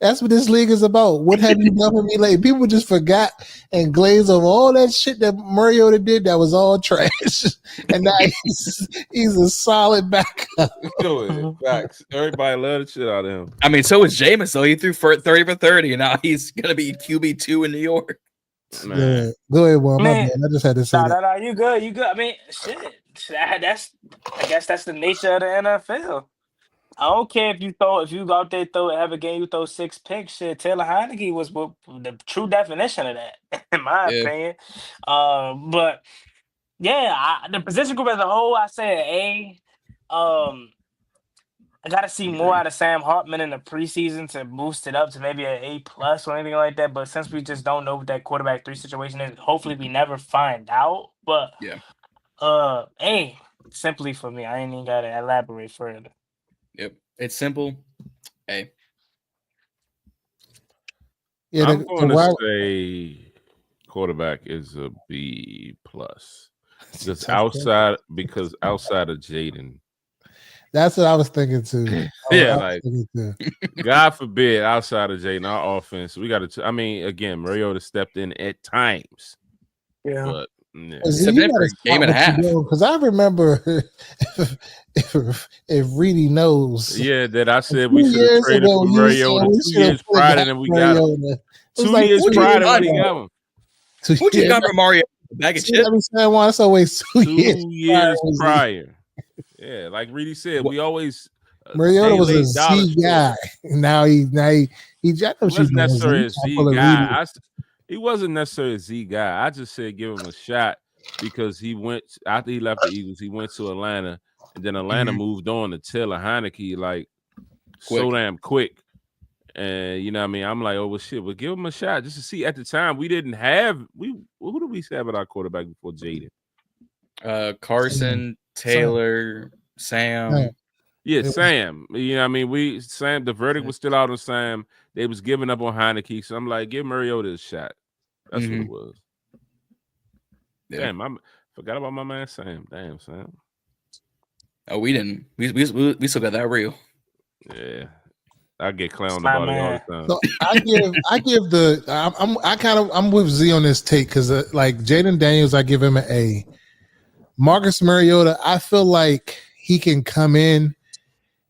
That's what this league is about. What have you done for me lately? People just forgot and glaze over all that shit that Mariota did that was all trash. And now he's a solid backup. Facts. Everybody love the shit out of him. I mean, so was Jameis, though. He threw for 30 for 30, and now he's gonna be QB2 in New York. Man. Go ahead, Will. My Man, bad. I just had to say that. no, you good, you good. I mean, shit. I guess that's the nature of the NFL. I don't care if you go out there have a game, you throw 6 picks. Shit, Taylor Heineke was the true definition of that, in my Yeah. opinion. But yeah, the position group as a whole, I say A. I gotta see more out of Sam Hartman in the preseason to boost it up to maybe an A+ or anything like that. But since we just don't know what that quarterback 3 situation is, hopefully we never find out. But Yeah. A simply for me. I ain't even gotta elaborate further. Yep. It's simple. Hey. Yeah, I'm going to say quarterback is a B plus because outside of Jaden. That's what I was thinking too. Yeah, like God forbid, outside of Jaden, our offense, we got to. I mean, again, Mariota stepped in at times, but you got to game and a half. Because I remember, if Reedy knows, that I said we should have traded for Mariota 2 years prior, and then we got him. 2 years prior to when he got him. What you got for Mario? Bag of chips. It's always 2 years prior. Yeah, like Reedy said, we always Mariota was a Z guy. Now he wasn't necessarily a Z guy. He wasn't necessarily a Z guy. I just said give him a shot because he went after he left the Eagles. He went to Atlanta, and then Atlanta moved on to Taylor Heineke so damn quick. And you know what I mean? I'm like, oh well, shit. Well, give him a shot just to see. At the time, we didn't have who did we have at our quarterback before Jaden? Carson, Taylor, Sam. Yeah, Sam. You know what I mean? Sam, the verdict was still out on Sam. They was giving up on Heineke. So I'm like, give Mariota a shot. That's what it was. Yeah. Damn, I forgot about my man Sam. Damn, Sam. Oh, we didn't. We still got that real. Yeah. I get clowned about it all the time. So I'm with Z on this take because like Jaden Daniels, I give him an A. Marcus Mariota, I feel like he can come in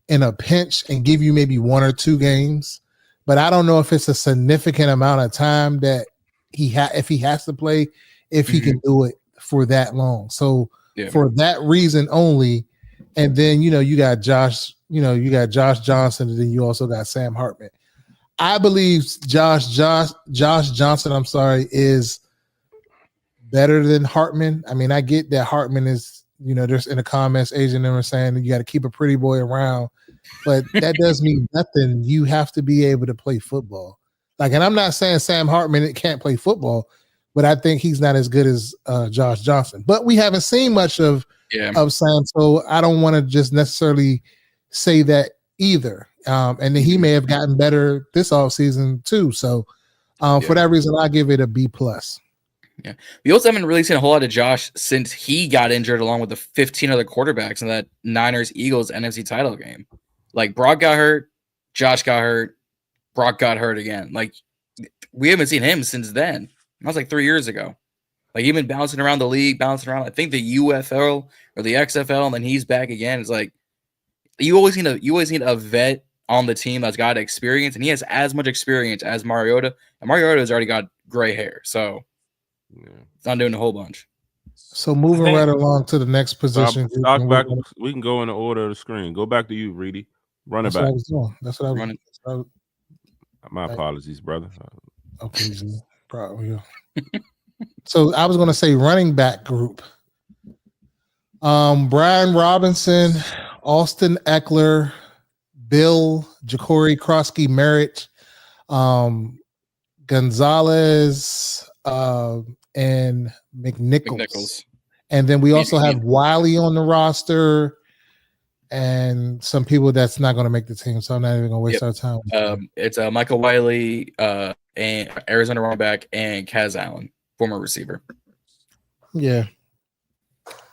a pinch and give you maybe 1 or 2 games, but I don't know if it's a significant amount of time that if he has to play, if he can do it for that long. So for that reason only, and then you got Josh Johnson, and then you also got Sam Hartman. I believe Josh Johnson, is better than Hartman. I mean, I get that Hartman is, there's in the comments, Asian them are saying you got to keep a pretty boy around, but that does mean nothing. You have to be able to play football. And I'm not saying Sam Hartman can't play football, but I think he's not as good as Josh Johnson. But we haven't seen much of Sam, so I don't want to just necessarily say that either. And then he may have gotten better this offseason too. So for that reason, I give it a B plus. Yeah, we also haven't really seen a whole lot of Josh since he got injured, along with the 15 other quarterbacks in that Niners-Eagles NFC title game. Like Brock got hurt, Josh got hurt, Brock got hurt again. Like we haven't seen him since then. That was like 3 years ago. Like he's been bouncing around the league, I think the UFL or the XFL, and then he's back again. It's like you always need a vet on the team that's got experience, and he has as much experience as Mariota, and Mariota's already got gray hair, so. It's not doing a whole bunch. So moving right along to the next position. We can go in the order of the screen. Go back to you, Reedy. Running back. That's what I was running. My apologies, brother. Okay, probably. So I was going to say running back group. Brian Robinson, Austin Eckler, Bill, Ja'Cory Krosky Merritt, Gonzalez, and McNichols. And then we also have Wiley on the roster and some people that's not going to make the team. So I'm not even going to waste our time. It's Michael Wiley, and Arizona running back, and Kaz Allen, former receiver. Yeah.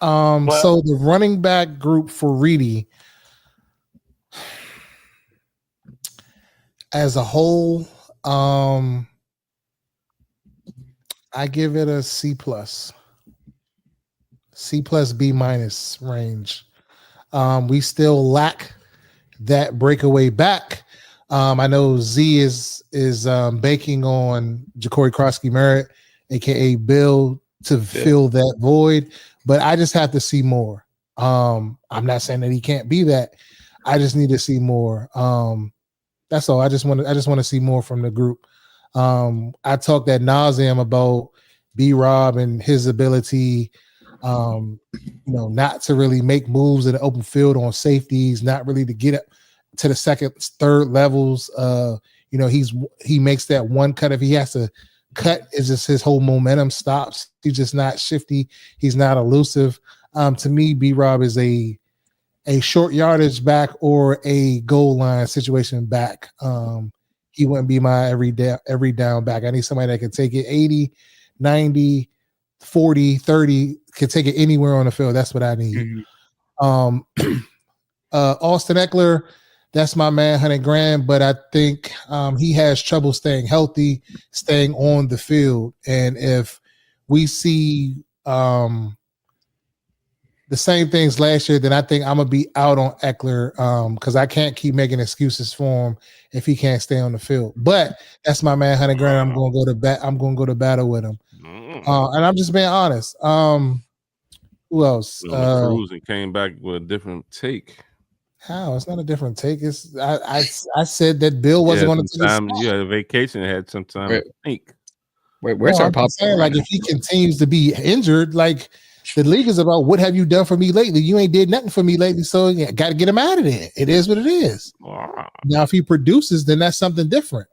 So the running back group for Reedy as a whole, I give it a C plus B minus range. We still lack that breakaway back. I know Z is banking on Ja'Cory Krosky Merritt, aka Bill, to fill that void, but I just have to see more. I'm not saying that he can't be that. I just need to see more. That's all. I just want to see more from the group. I talked ad nauseum about B-Rob and his ability, not to really make moves in the open field on safeties, not really to get up to the second, third levels. He makes that one cut. If he has to cut, it's just his whole momentum stops. He's just not shifty. He's not elusive. To me, B-Rob is a short yardage back or a goal line situation back. he wouldn't be my every down back. I need somebody that can take it 80, 90, 40, 30, can take it anywhere on the field. That's what I need. Mhm. Austin Eckler, that's my man, 100 grand, but I think he has trouble staying healthy, staying on the field. And if we see the same things last year, then I think I'm gonna be out on Eckler because I can't keep making excuses for him if he can't stay on the field. But that's my man, 100 grand. I'm gonna go to bat. I'm gonna go to battle with him. And I'm just being honest. Who else? On the cruise and came back with a different take. How? It's not a different take. It's I said that Bill wasn't going to take his spot. You had a vacation and had some time to think. Where's our pop? Saying, like, if he continues to be injured, like, the league is about what have you done for me lately? You ain't did nothing for me lately, so yeah, got to get him out of there. It is what it is. Wow. Now, if he produces, then that's something different.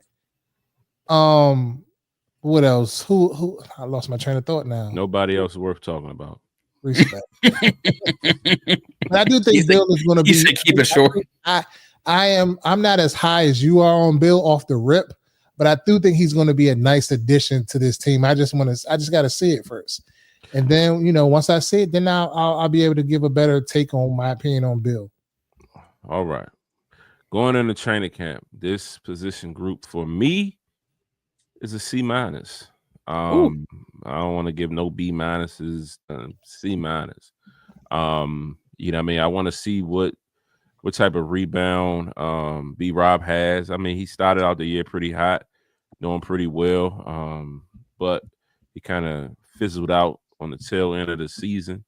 What else? Who? I lost my train of thought now. Nobody else worth talking about. Respect. But I do think Bill is going to be. Keep it short. I'm not as high as you are on Bill off the rip, but I do think he's going to be a nice addition to this team. I just got to see it first, and then once I see it, then I'll be able to give a better take on my opinion on Bill. All right, going into training camp, this position group for me is a C-. I don't want to give no B-, C-. You know what I mean? I want to see what type of rebound B-Rob has. I mean, he started out the year pretty hot, doing pretty well, but he kind of fizzled out on the tail end of the season.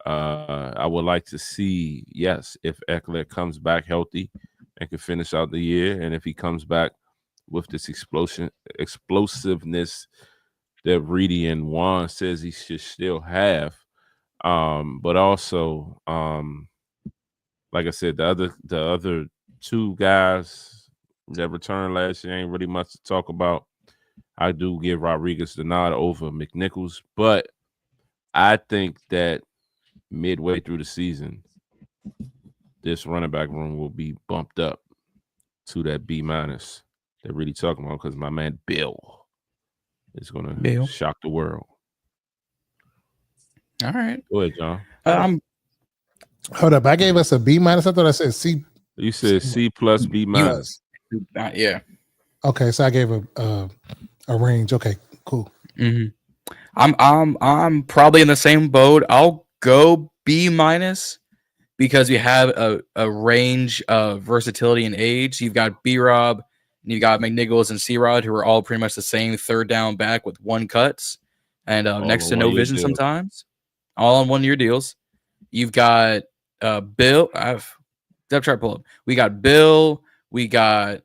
I would like to see, yes, if Eckler comes back healthy and can finish out the year, and if he comes back with this explosiveness that Reedy and Juan says he should still have. But also, like I said, the other two guys that returned last year ain't really much to talk about. I do give Rodriguez the nod over McNichols, but I think that midway through the season, this running back room will be bumped up to that B- they're really talking about, because my man Bill is going to shock the world. All right. Go ahead, John. Hold up. I gave us a B-. I thought I said C. You said C plus B-. Yeah. Okay, so I gave a range. Okay, cool. Mm-hmm. I'm probably in the same boat. I'll go B- because we have a range of versatility and age. You've got B-Rob, and you got McNichols and C-Rod, who are all pretty much the same third down back with one cuts and next to no vision sometimes. All on 1 year deals. You've got Bill. I've tried to pull up. We got Bill. We got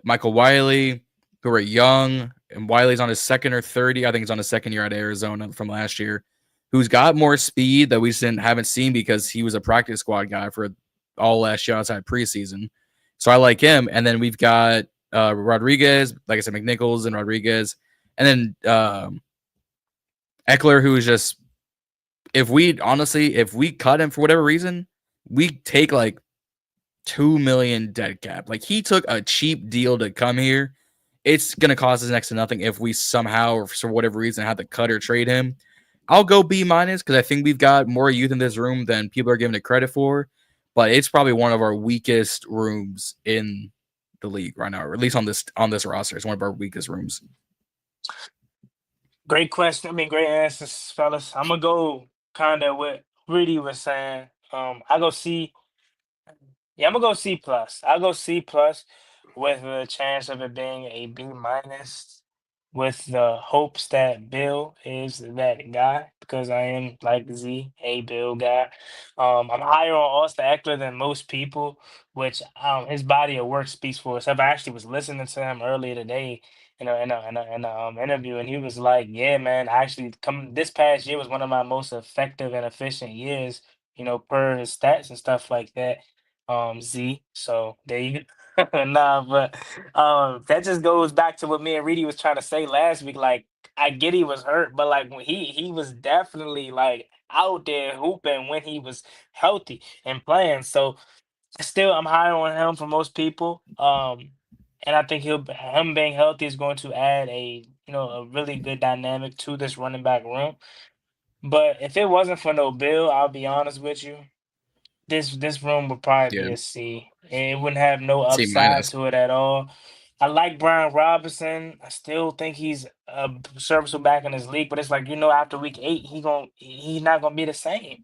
Michael Wiley, who are young, and Wiley's on his second or third year. I think he's on his second year at Arizona from last year. Who's got more speed that we haven't seen because he was a practice squad guy for all last year outside preseason. So I like him. And then we've got Rodriguez, like I said, McNichols and Rodriguez, and then Eckler, who is just, if we cut him for whatever reason, we take like $2 million dead cap. Like, he took a cheap deal to come here. It's gonna cost us next to nothing if we somehow or for whatever reason have to cut or trade him. I'll go B- because I think we've got more youth in this room than people are giving it credit for, but it's probably one of our weakest rooms in the league right now, or at least on this roster. It's one of our weakest rooms. Great question. I mean, great answers, fellas. I'm gonna go kind of what Rudy was saying. I go C. Yeah, I'm gonna go C plus. I'll go C plus with the chance of it being a B minus, with the hopes that Bill is that guy, because I am like Z, a Bill guy. I'm higher on Austin Eckler than most people, which his body of work speaks for itself. I actually was listening to him earlier today in a interview, and he was like, "Yeah, man, actually, come this past year was one of my most effective and efficient years, per his stats and stuff like that." Z. So there you go. Nah, but that just goes back to what me and Reedy was trying to say last week. Like, I get he was hurt, but like when he was definitely like out there hooping when he was healthy and playing. So still, I'm higher on him for most people. and I think him being healthy is going to add a really good dynamic to this running back room. But if it wasn't for no Bill, I'll be honest with you, this room would probably Yeah, be a C. It wouldn't have no C upside minus. to it at all. I like Brian Robinson. I still think he's a serviceable back in his league, but it's like after week 8, he's not gonna be the same.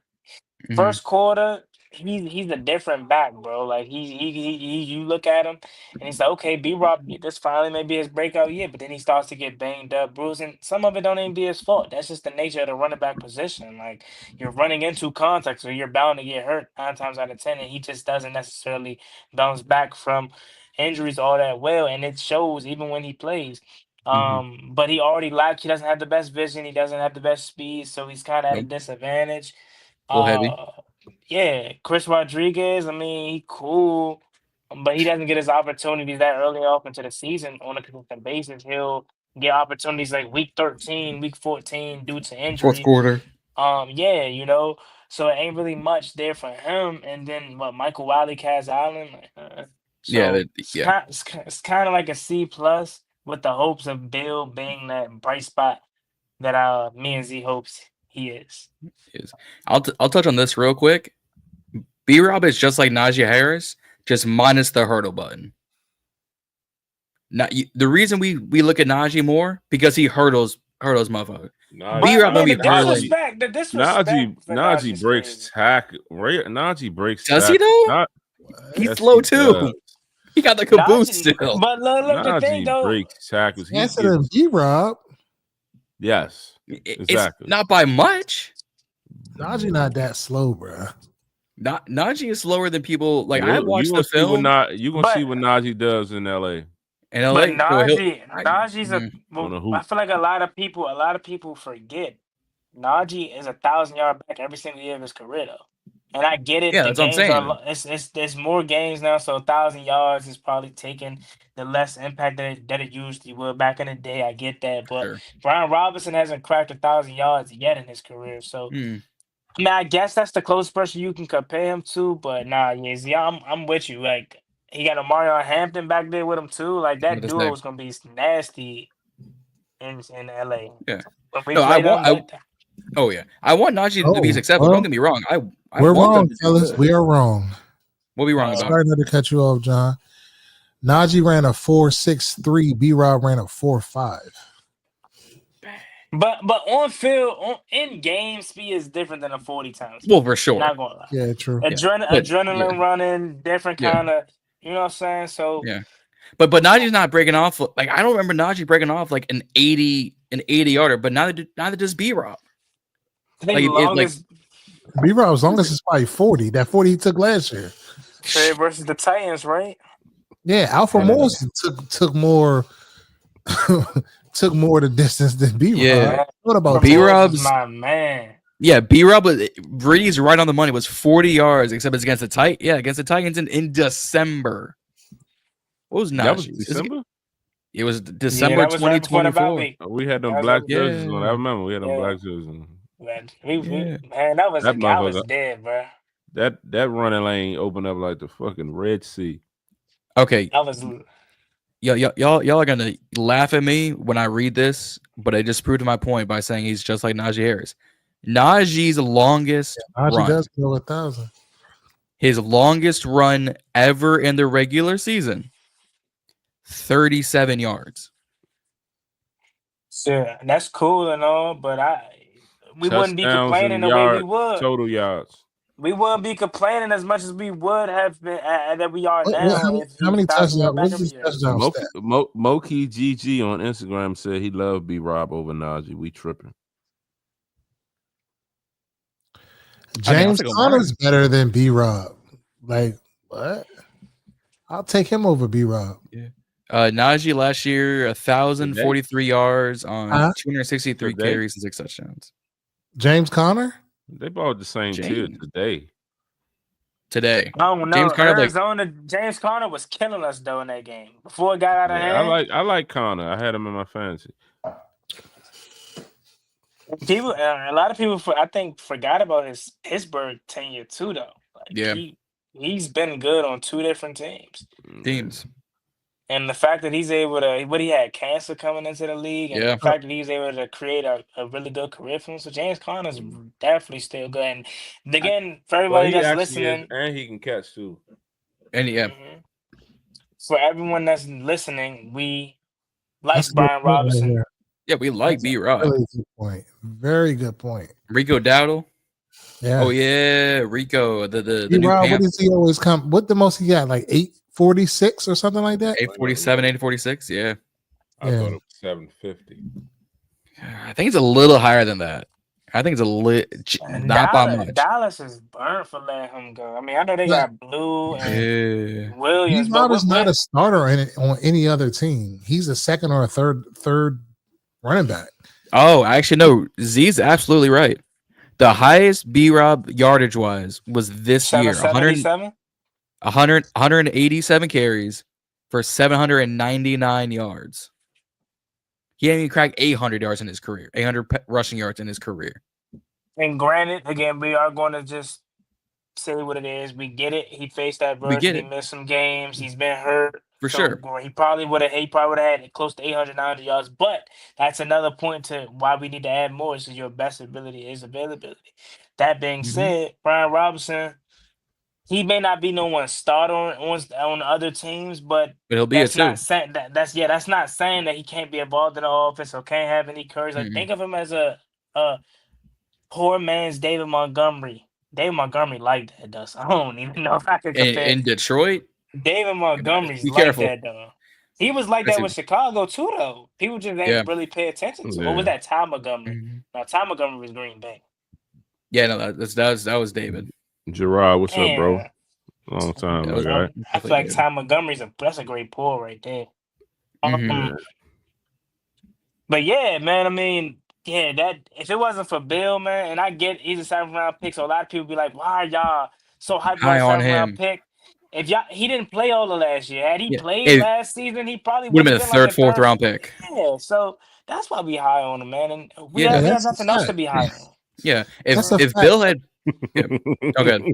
Mhm. First quarter, he's a different back, bro. Like you look at him and he's like, okay, B Rob, this finally may be his breakout year, but then he starts to get banged up, bruising. Some of it don't even be his fault. That's just the nature of the running back position. Like you're running into contact, so you're bound to get hurt 9 times out of 10, and he just doesn't necessarily bounce back from injuries all that well, and it shows even when he plays. Mhm. But he doesn't have the best vision, he doesn't have the best speed, so he's kind of at a Nope. disadvantage. A little heavy. Uh, yeah, Chris Rodriguez. I mean, he cool, but he doesn't get his opportunities that early off into the season on a consistent basis. He'll get opportunities like week 13, week 14 due to Fourth injury. quarter. Yeah, so it ain't really much there for him. And then what, Michael Wiley, Kaz Allen. Yeah, So yeah. it's kind of like a C plus with the hopes of Bill being that bright spot that me and Z hopes he is. Is I'll touch on this real quick. B Rob is just like Najee Harris, just minus the hurdle button. The reason we look at Najee more because he hurdles motherfucker. B Rob don't be The hurdling. disrespect for Najee Najee's breaks crazy. tackle. Najee breaks. Does he though? He's Yes, slow he too. does. He got the caboose Najee, still. but look, the thing Najee though, breaks tackles. He Answer than gets, B Rob. yes, It's exactly. not by much. Najee not that slow, bro. Najee is slower than people. Like I You watched gonna the film you gonna but see what Najee does in LA in but LA. So Najee's on a I hoop. feel like a lot of people forget Najee is 1,000-yard back every single year of his career though. And I get it. yeah, The that's what I'm games are saying. there's more games now, so 1,000 yards is probably taking the less impact that it usually would back in the day. I get that, but Sure. Brian Robinson hasn't cracked 1,000 yards yet in his career. So Hmm. I mean, I guess that's the closest person you can compare him to. But nah, yeah, I'm with you. Like he got Omarion Hampton back there with him too. Like What that to duo say? is gonna be nasty in LA. Yeah. When we No, play them, oh yeah, I want Najee to be Oh, successful. well, Don't get me wrong. I we're want them wrong, to do fellas. good. We are wrong. What we wrong about? Sorry not to cut you off, John. Najee ran a 4.63. B Rob ran a 4.5. but on field, in game, speed is different than a 40 times. Well, for sure. Not gonna lie. Yeah, true. But, Adrenaline running, different Yeah. kind of. You know what I'm saying? So Yeah. But Najee's not breaking off. Like I don't remember Najee breaking off like an 80 yarder. But neither does B Rob. I think longest B Rob's longest is probably 40. That 40 he took last year. versus the Titans, right? Yeah, Alfred Morris took more took more the distance than B Rob. Yeah. What about B Rob's my man? Yeah, B Rob was Brady's right on the money. Was 40 yards, except it's against the against the Titans in December. What was Najee's? That was December. It was December that was right before the bye 2024. week. We had them That was black right- jerseys on. I remember we had them black jerseys on. Man, Yeah. that was That I was motherfucker- dead, bro. That running lane opened up like the fucking Red Sea. Okay, I was y'all are gonna laugh at me when I read this, but I just proved my point by saying he's just like Najee Harris. Najee's longest Najee run, does go 1,000. his longest run ever in the regular season, 37 yards. yeah, that's cool and all, but we wouldn't be Touchdowns complaining and the way we yards, would. total yards. We wouldn't be complaining as much as we would have been that we are now. How many touchdowns? Back What's his every year. touchdown stat? Moki GG on Instagram said he loved B Rob over Najee. We tripping. James Conner's better than B Rob. Like what? I'll take him over B Rob. Yeah. Najee last year 1,043 yards on 263 carries and 6 touchdowns. James Conner? They bought the same tier today. Today. Oh no, James Conner, Arizona. James Conner was killing us though in that game before it got out of hand. I like Conner. I had him in my fantasy. People, a lot of people, I think, forgot about his Pittsburgh tenure too, though. Like, yeah, he's been good on 2 different teams. Teams. And the fact that he's able to, what he had cancer coming into the league, and Yeah. the fact that he was able to create a really good career for him. So James Conner's definitely still good. And again, for Well, everybody he that's actually is, listening, and he can catch too. And yeah, mhm, for everyone that's listening, we like That's a good Brian point right Robinson. there. yeah, we like That's a B-Rob. really good point. Very good point. Rico Dowdle. Yeah. Oh yeah, Rico, the new Rob, what Panther. does he always come? What the most he got? Like 846 or something like that? 847, 846. Yeah. I Yeah. thought it was 750. I think it's a little higher than that. I think it's a little And not by much. Dallas is burnt for letting him go. I mean, I know they Yeah. got Blue and Yeah. Williams, but B-Rob is not a starter on any other team. He's a second or a third running back. Oh, actually, no. Z's absolutely right. The highest B-Rob yardage wise was this year 777. 187 carries for 799 yards. He hadn't even cracked 800 yards in his career, 800 rushing yards in his career. And granted, again, we are going to just say what it is. We get it. He faced We get adversity, it. missed some games. He's been hurt. For So sure. he probably would have had close to 800, 900 yards. But that's another point to why we need to add more. So your best ability is availability. That being said, Brian Robinson, he may not be no one starter on other teams, but he'll be a that's two. not saying that's not saying that he can't be involved in the offense or can't have any courage. Like think of him as a poor man's David Montgomery. David Montgomery like that, though. So I don't even know if I could compare. In Detroit, David Montgomery's be like careful. that, though. He was like that with Chicago too, though. People just ain't really pay attention to. What was that? Ty Montgomery. No, Ty Montgomery was Green Bay. Yeah, no, that was David. Gerard, what's up, bro? Long time, right? I feel like Ty Montgomery's that's a great pull right there. But yeah, man, I mean, yeah, that if it wasn't for Bill, man, and I get he's a 7th round pick, so a lot of people be like, why are y'all so hyped about a 7th round pick? If he didn't play all of last year. Had he played last season, he probably would have been a third, like fourth round pick. Yeah, so that's why we high on him, man. And we have nothing else to be high on. Yeah. If Bill had okay.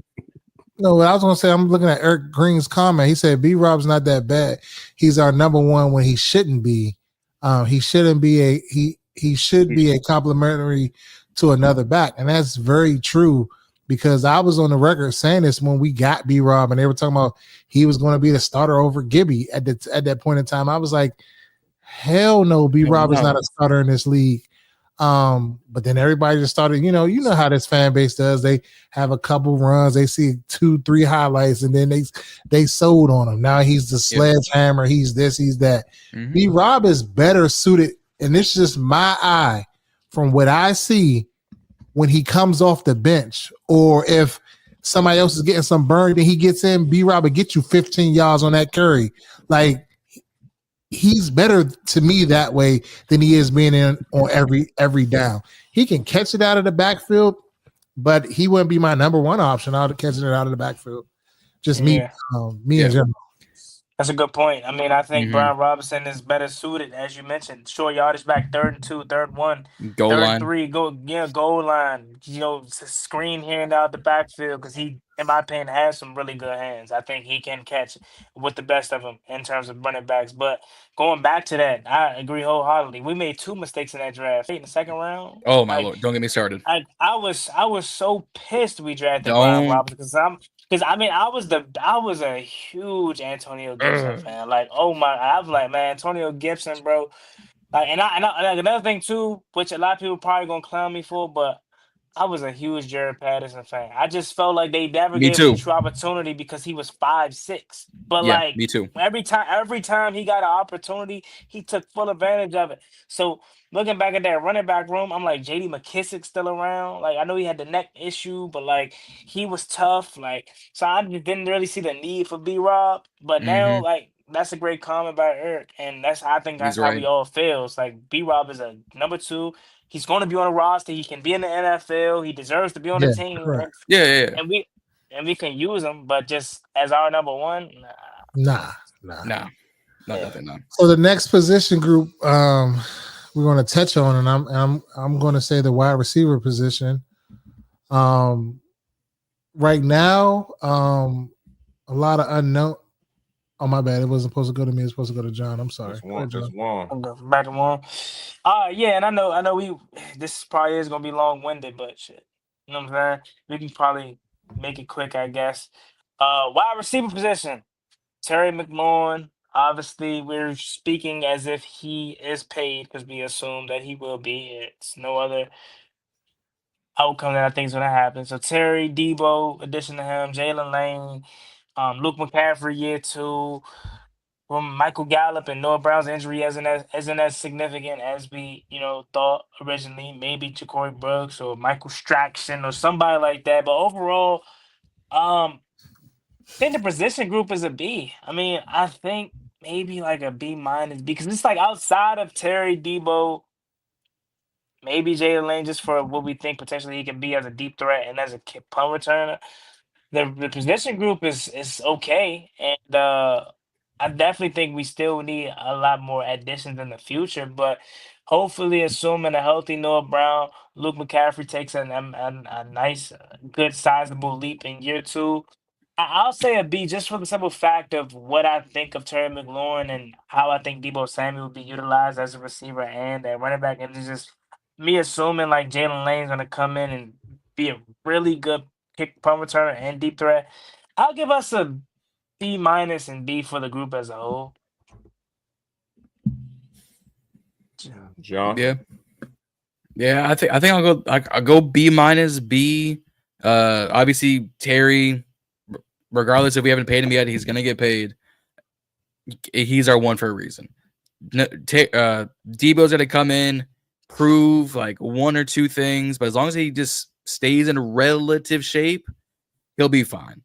No, what I was gonna say, I'm looking at Eric Green's comment. He said B-Rob's not that bad. He's our number one when he shouldn't be. He shouldn't be he should be a complimentary to another back. And that's very true because I was on the record saying this when we got B-Rob and they were talking about he was going to be the starter over Gibby at that point in time. I was like, hell no, B-Rob is not a starter in this league. But then everybody just started, you know how this fan base does. They have a couple runs, they see 2-3 highlights, and then they sold on him. Now he's the sledgehammer, he's this, he's that. B-Rob is better suited, and this is just my eye from what I see when he comes off the bench, or if somebody else is getting some burn and he gets in, B-Rob will get you 15 yards on that curry. Like, he's better to me that way than he is being in on every down. He can catch it out of the backfield, but he wouldn't be my number one option out of catching it out of the backfield. Just me in general. That's a good point. I mean, I think Brian Robinson is better suited, as you mentioned. Short yardage back, 3rd and 2, 3rd and 1, goal 3rd line. and 3, goal line. Screen here and out the backfield because he, in my opinion, has some really good hands. I think he can catch with the best of them in terms of running backs. But going back to that, I agree wholeheartedly. We made 2 mistakes in that draft. In the 2nd round. Oh my Lord! Don't get me started. I was so pissed we drafted Brian Robinson because I was a huge Antonio Gibson fan. Like, oh my, I was like, man, Antonio Gibson, bro. Like, and like another thing too, which a lot of people probably gonna clown me for, but I was a huge Jared Patterson fan. I just felt like they never gave him a true opportunity because he was 5'6". But me too. Every time he got an opportunity, he took full advantage of it. So looking back at that running back room, I'm like, J.D. McKissick still around. Like, I know he had the neck issue, but like he was tough. Like, so I just didn't really see the need for B-Rob. But now, like, that's a great comment by Eric, and I think that's how we all feel. It's like B-Rob is a number 2. He's going to be on a roster. He can be in the NFL. He deserves to be on the team. Correct. Yeah. And we can use him, but just as our number 1, nah. Nothing. So the next position group we're going to touch on, and I'm going to say the wide receiver position. Right now, a lot of Oh, my bad. It wasn't supposed to go to me. It's supposed to go to John. I'm sorry. That's Go ahead, one. That's John. one. I'm going back to one. Yeah, and I know we this probably is gonna be long winded, but shit. You know what I'm saying? We can probably make it quick, I guess. Wide receiver position. Terry McLaurin. Obviously, we're speaking as if he is paid because we assume that he will be. It's no other outcome that I think is going to happen. So Terry, Debo, addition to him, Jalen Lane, Luke McCaffrey, year 2. From Michael Gallup and Noah Brown's injury isn't as significant as we thought originally. Maybe Ja'Cory Brooks or Michael Straction or somebody like that. But overall, I think the position group is a B. I mean, I think maybe like a B minus because it's like outside of Terry, Debo, maybe Jalen Lane, just for what we think potentially he can be as a deep threat and as a punt returner. The position group is okay, and I definitely think we still need a lot more additions in the future. But hopefully, assuming a healthy Noah Brown, Luke McCaffrey takes a nice, good, sizable leap in year 2. I'll say a B just for the simple fact of what I think of Terry McLaurin and how I think Debo Samuel will be utilized as a receiver and a running back, and it's just me assuming like Jalen Lane's gonna come in and be a really good kick punt returner and deep threat. I'll give us a B minus and B for the group as a whole. John. Yeah. I think I'll go B minus, B. Obviously Terry, regardless if we haven't paid him yet, he's gonna get paid. He's our one for a reason. Debo's gonna come in, prove like one or two things, but as long as he just stays in relative shape, he'll be fine.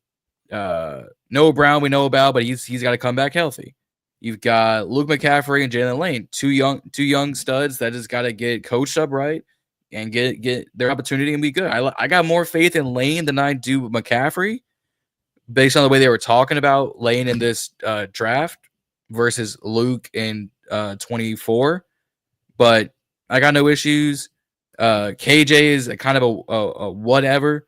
Noah Brown we know about, but he's got to come back healthy. You've got Luke McCaffrey and Jalen Lane, two young studs that just got to get coached up right and get their opportunity and be good. I got more faith in Lane than I do McCaffrey, based on the way they were talking about Lane in this draft versus Luke in 24. But I got no issues. KJ is a kind of a whatever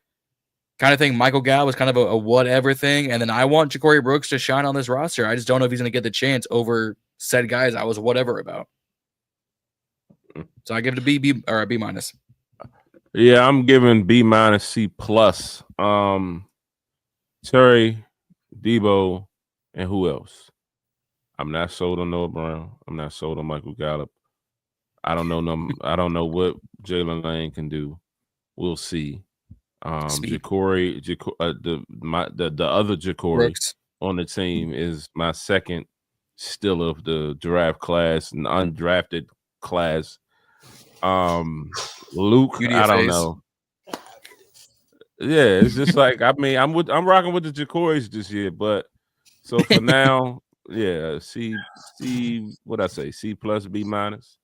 kind of thing. Michael Gallup was kind of a whatever thing. And then I want Ja'Cory Brooks to shine on this roster. I just don't know if he's going to get the chance over said guys I was whatever about. So I give it a B or a B minus. Yeah, I'm giving B minus, C plus. Terry, Debo, and who else? I'm not sold on Noah Brown. I'm not sold on Michael Gallup. I don't know what Jalen Lane can do. We'll see. Ja'Cory, the other Ja'Cory Brooks on the team is my second still of the draft class, an undrafted class. Luke, I don't know. Yeah, it's just like I'm rocking with the Ja'Corys this year, but so for now, yeah, C what I say, C plus, B minus.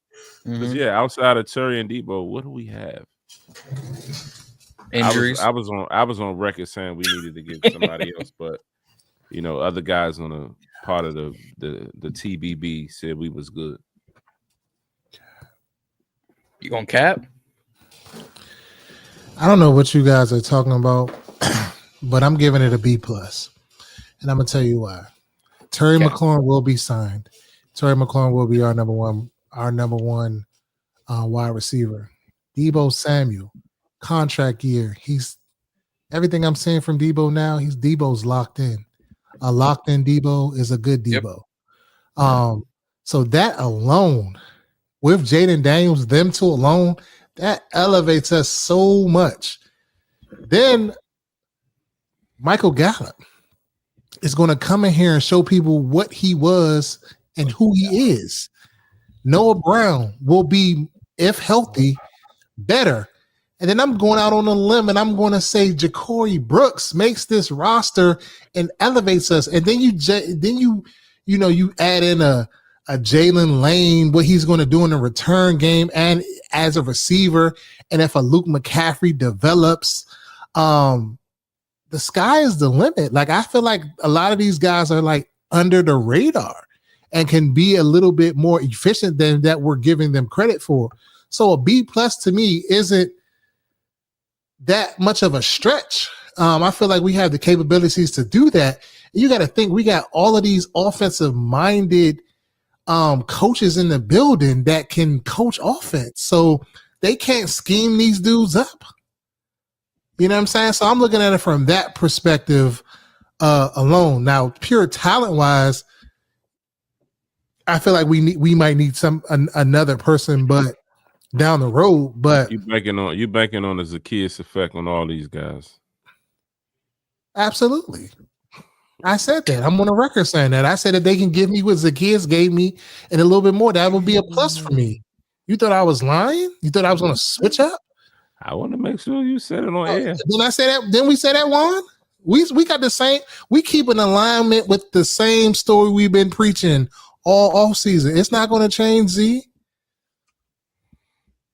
Because outside of Terry and Debo, what do we have? Injuries. I was on record saying we needed to get somebody else, but other guys on a part of the TBB said we was good. You gonna cap? I don't know what you guys are talking about, but I'm giving it a B plus, and I'm gonna tell you why. Terry McLaurin will be signed. Terry McLaurin will be our number one wide receiver. Debo Samuel, contract year. He's everything I'm seeing from Debo now. Debo's locked in. A locked in Debo is a good Debo. Yep. So that alone, with Jaden Daniels, them two alone, that elevates us so much. Then Michael Gallup is going to come in here and show people what he was and who he is. Noah Brown will be, if healthy, better. And then I'm going out on a limb and I'm going to say Ja'Cory Brooks makes this roster and elevates us. And then you add in a Jalen Lane, what he's going to do in the return game and as a receiver. And if a Luke McCaffrey develops, the sky is the limit. Like, I feel like a lot of these guys are like under the radar and can be a little bit more efficient than that we're giving them credit for. So a B plus to me isn't that much of a stretch. I feel like we have the capabilities to do that. You got to think we got all of these offensive minded coaches in the building that can coach offense. So they can't scheme these dudes up. You know what I'm saying? So I'm looking at it from that perspective alone. Now, pure talent wise, I feel like we might need another person, but down the road. But you banking on the Zacchaeus effect on all these guys. Absolutely. I said that. I'm on the record saying that. I said that they can give me what Zacchaeus gave me and a little bit more. That would be a plus for me. You thought I was lying? You thought I was going to switch up? I want to make sure you said it on air. Didn't I say that? Didn't we say that, Juan? We got the same. We keep an alignment with the same story we've been preaching all off season. It's not going to change, Z.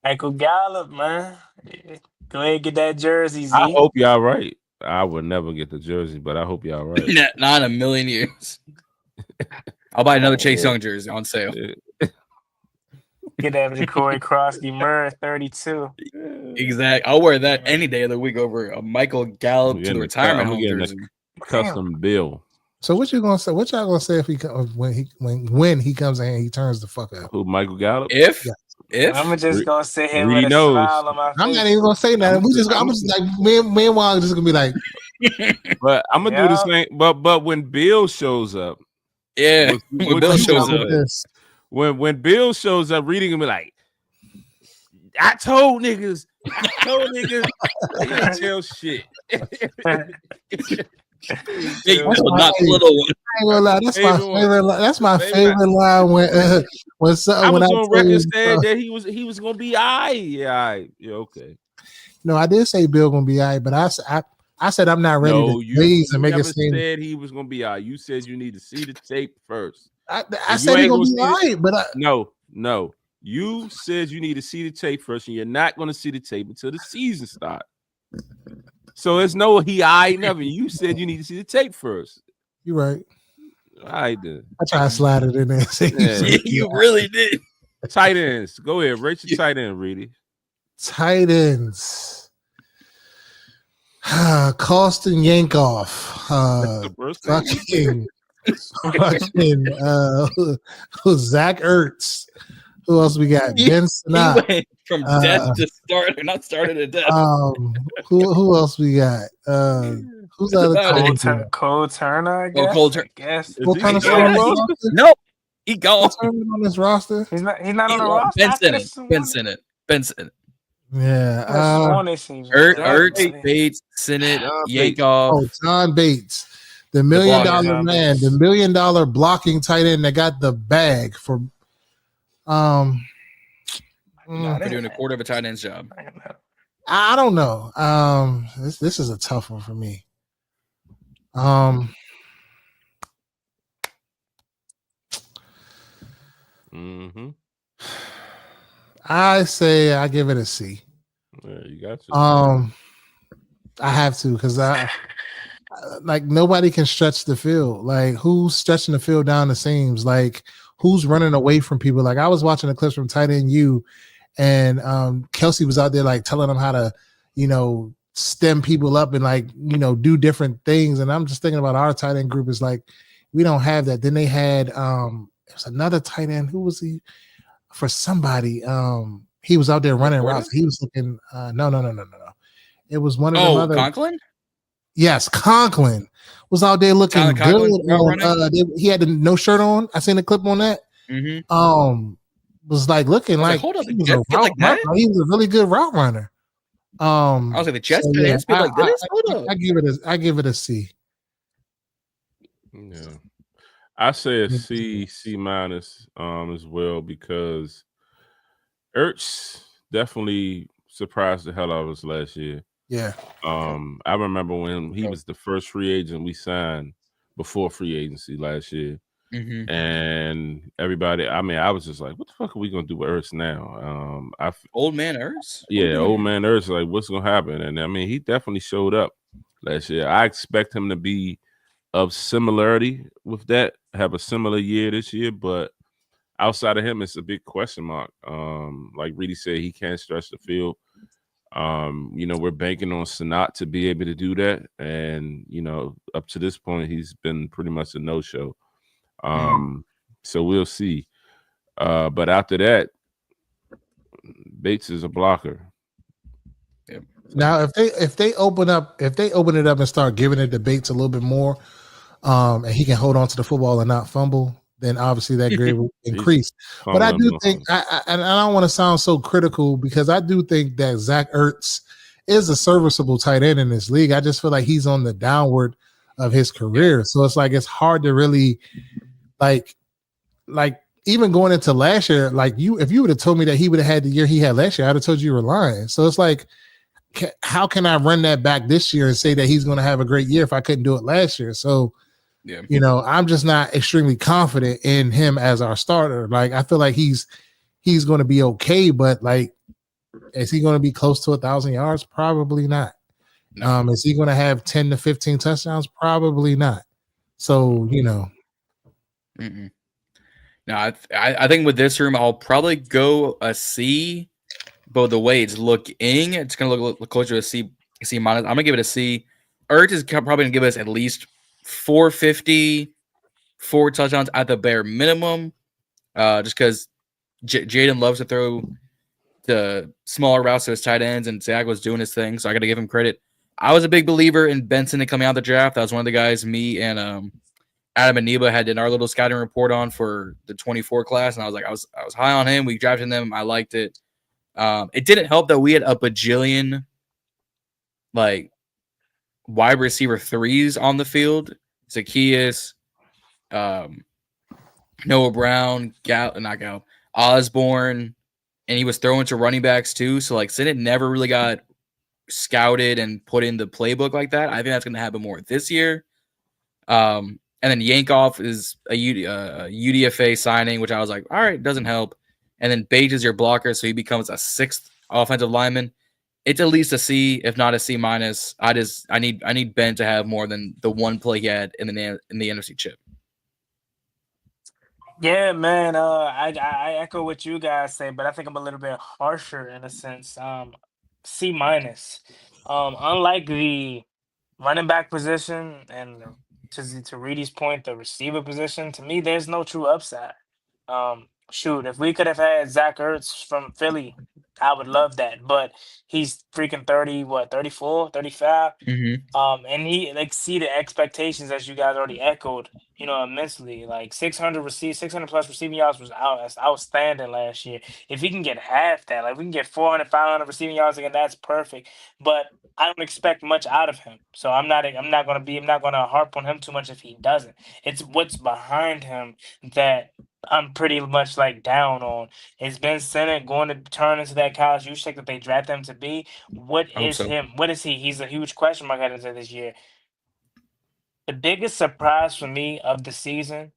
Michael Gallup, man. Go ahead and get that jersey, Z. I hope y'all right. I would never get the jersey, but I hope y'all right. Not in a million years. I'll buy another Chase Young jersey on sale. Get that Ja'Cory Crosby Murray 32. Exactly. I'll wear that any day of the week over a Michael Gallup to the retirement home jersey. Custom bill. So what you gonna say? What y'all gonna say if he when he comes in and he turns the fuck up? Who, Michael Gallup? If I'm just gonna sit here Reedy with a smile on my face. I'm not even gonna say that. I'm just like me and Juan just gonna be like. But I'm gonna do the same. But when Bill shows up, when Bill shows up, when Bill shows up, Reedy gonna be like, I told niggas, he didn't tell shit. Big Bill, not the little one. I ain't gonna lie, that's my favorite line when I was on record saying that he was gonna be alright. Yeah, okay. No, I did say Bill gonna be alright, but I said I'm not ready to please and make it seem. Said he was gonna be alright. You said you need to see the tape first. I said he's gonna be alright, but no. You said you need to see the tape first, and you're not gonna see the tape until the season starts. So there's no never. You said you need to see the tape first. You're right. I did. I tried to slide it in there. You really did. Tight ends. Go ahead. Rate your tight end, Reedy. Tight ends. Costin Yankoff. Zach Ertz. Who else we got? Ben Sinnott. He went from death to start, not started to death. Who else we got? Who's other Cole Turner? I guess. Oh, Cole Turner. Cole Turner. Nope, he gone. On this roster. He's not on the roster. Ben Sinnott. Yeah. Ertz, Bates, Sinnott, Yankoff. Oh, John Bates. The $1 million man, the $1 million blocking tight end that got the bag for for doing a quarter of a tight end's job. I don't know. This is a tough one for me. I say I give it a C. Yeah, you got to. I have to because like nobody can stretch the field. Like who's stretching the field down the seams? Like who's running away from people? Like I was watching the clips from tight end U, and Kelsey was out there like telling them how to, stem people up and like, do different things. And I'm just thinking about our tight end group is like, we don't have that. Then they had it was another tight end. Who was he for somebody? He was out there running routes. He was looking no. It was one of them other Conklin? Yes, Conklin was out there looking good. He had no shirt on. I seen a clip on that. Mm-hmm. Was like looking like, hold up, he was a really good route runner. I was like the Jets like this. I give it a C. Yeah, I say a C minus as well because Ertz definitely surprised the hell out of us last year. Yeah. I remember when he was the first free agent we signed before free agency last year. Mm-hmm. And everybody, I was just like, what the fuck are we gonna do with Ertz now? Old man Ertz? Yeah, old man Ertz, like what's gonna happen? And he definitely showed up last year. I expect him to be of similarity with that, have a similar year this year, but outside of him, it's a big question mark. Like Reedy said, he can't stretch the field. We're banking on Sanat to be able to do that, and up to this point, he's been pretty much a no-show. So we'll see. But after that, Bates is a blocker. Yep. Now, if they open it up and start giving it to Bates a little bit more, and he can hold on to the football and not fumble, then obviously that grade will increase. But I do think, and I don't want to sound so critical, because I do think that Zach Ertz is a serviceable tight end in this league. I just feel like he's on the downward of his career. So it's like, it's hard to really like even going into last year, if you would have told me that he would have had the year he had last year, I'd have told you were lying. So it's like, how can I run that back this year and say that he's going to have a great year if I couldn't do it last year? So, I'm just not extremely confident in him as our starter. Like, I feel like he's going to be okay, but like, is he going to be close to 1,000 yards? Probably not. No. Is he going to have 10 to 15 touchdowns? Probably not. So, Mm-mm. No, I think with this room, I'll probably go a C, but the way it's looking, it's going to look closer to a C minus. I'm going to give it a C. Ertz is probably going to give us at least 450, 4 touchdowns at the bare minimum, just because Jaden loves to throw the smaller routes to his tight ends, and Zach was doing his thing, so I got to give him credit. I was a big believer in Benson coming out of the draft. That was one of the guys me and Adam and Neba had in our little scouting report on for the 24 class, and I was high on him. We drafted him. I liked it. It didn't help that we had a bajillion wide receiver 3s on the field. Zacchaeus, Noah Brown, Osborne, and he was throwing to running backs too. So Sinnott never really got scouted and put in the playbook like that. I think that's going to happen more this year. And then Yankoff is a UDFA signing, which I was like, all right, doesn't help. And then Bates is your blocker, so he becomes a 6th offensive lineman. It's at least a C, if not a C minus. I need Ben to have more than the one play he had in the NFC chip. Yeah, man. I echo what you guys say, but I think I'm a little bit harsher in a sense. C minus. Unlike the running back position and to Reedy's point, the receiver position, to me, there's no true upside. Shoot, if we could have had Zach Ertz from Philly, I would love that. But he's freaking 34, 35. Mm-hmm. And he exceeded expectations, as you guys already echoed, immensely. 600 plus receiving yards was outstanding last year. If he can get half that, we can get 400, 500 receiving yards again, that's perfect. But I don't expect much out of him. So I'm not gonna harp on him too much if he doesn't. It's what's behind him that I'm pretty much down on. Is Ben Sinnott going to turn into that Kyle Juszczyk that they draft him to be? What is him? What is he? He's a huge question mark heading into this year. The biggest surprise for me of the season,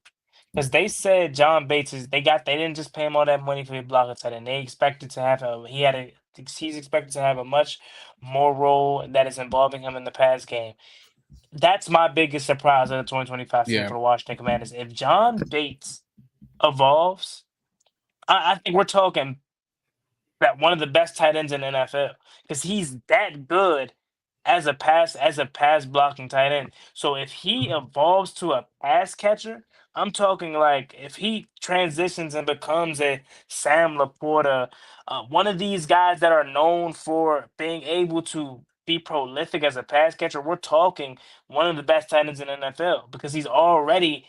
because they said John Bates they didn't just pay him all that money for his blocker tight end. They expected to have he's expected to have a much more role that is involving him in the pass game. That's my biggest surprise of the 2025 season for the Washington Commanders. If John Bates evolves, I think we're talking that one of the best tight ends in the NFL, because he's that good as a pass blocking tight end. So if he evolves to a pass catcher, I'm talking if he transitions and becomes a Sam Laporta, one of these guys that are known for being able to be prolific as a pass catcher, we're talking one of the best tight ends in the NFL, because he's already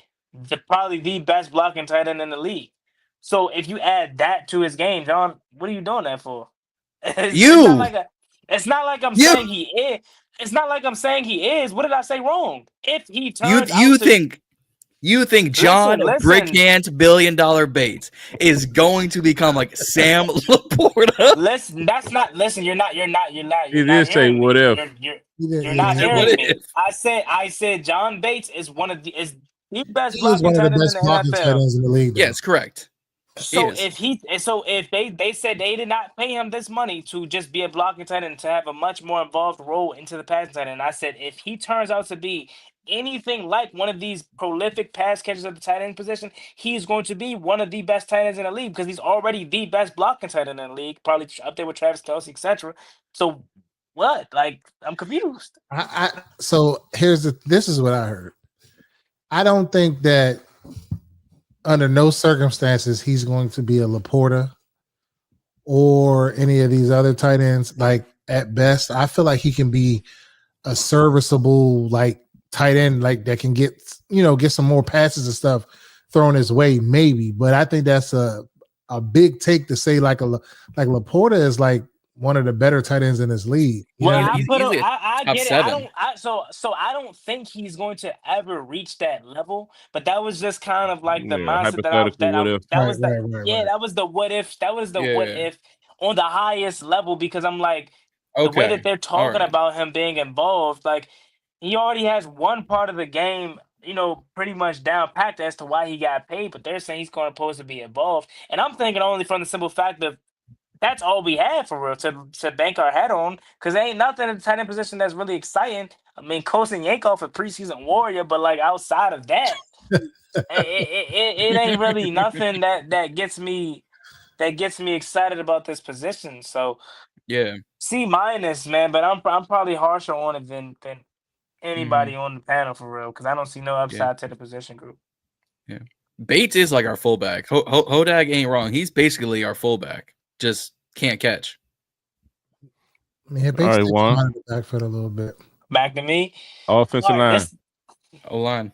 probably the best blocking tight end in the league. So if you add that to his game, John, what are you doing that for? It's not like I'm saying he is. It's not like I'm saying he is. What did I say wrong? If he turns you think John Brickhand $1 billion Bates is going to become like Sam Laporta? You're not. You did say what if? You're not hearing me. I said John Bates is the best blocking tight end in the NFL. In the league, yes, correct. So if they said they did not pay him this money to just be a blocking tight end, to have a much more involved role into the passing tight end, I said if he turns out to be anything like one of these prolific pass catchers at the tight end position, he's going to be one of the best tight ends in the league because he's already the best blocking tight end in the league, probably up there with Travis Kelce, etc. So what? Like, I'm confused. So this is what I heard. I don't think that under no circumstances he's going to be a Laporta or any of these other tight ends. Like at best, I feel like he can be a serviceable like tight end, like that can get some more passes and stuff thrown his way, maybe. But I think that's a big take to say like Laporta is like one of the better tight ends in this league. Well, he's I get it. 7. So I don't think he's going to ever reach that level. But that was just kind of like the mindset that was the what if. That was the what if on the highest level, because I'm like, the way that they're talking about him being involved, like he already has one part of the game, pretty much down packed as to why he got paid. But they're saying he's going to supposed to be involved, and I'm thinking only from the simple fact of that's all we have for real to bank our head on, because there ain't nothing in the tight end position that's really exciting. I mean, Kosin Yankoff a preseason warrior, but like outside of that, it ain't really nothing that gets me excited about this position. So yeah, C-, man, but I'm probably harsher on it than anybody on the panel for real, because I don't see no upside to the position group. Yeah, Bates is like our fullback. Hodag ain't wrong. He's basically our fullback. Just can't catch. I mean, Bates did come out of the backfield a little bit. Back to me. Offensive line. O-line.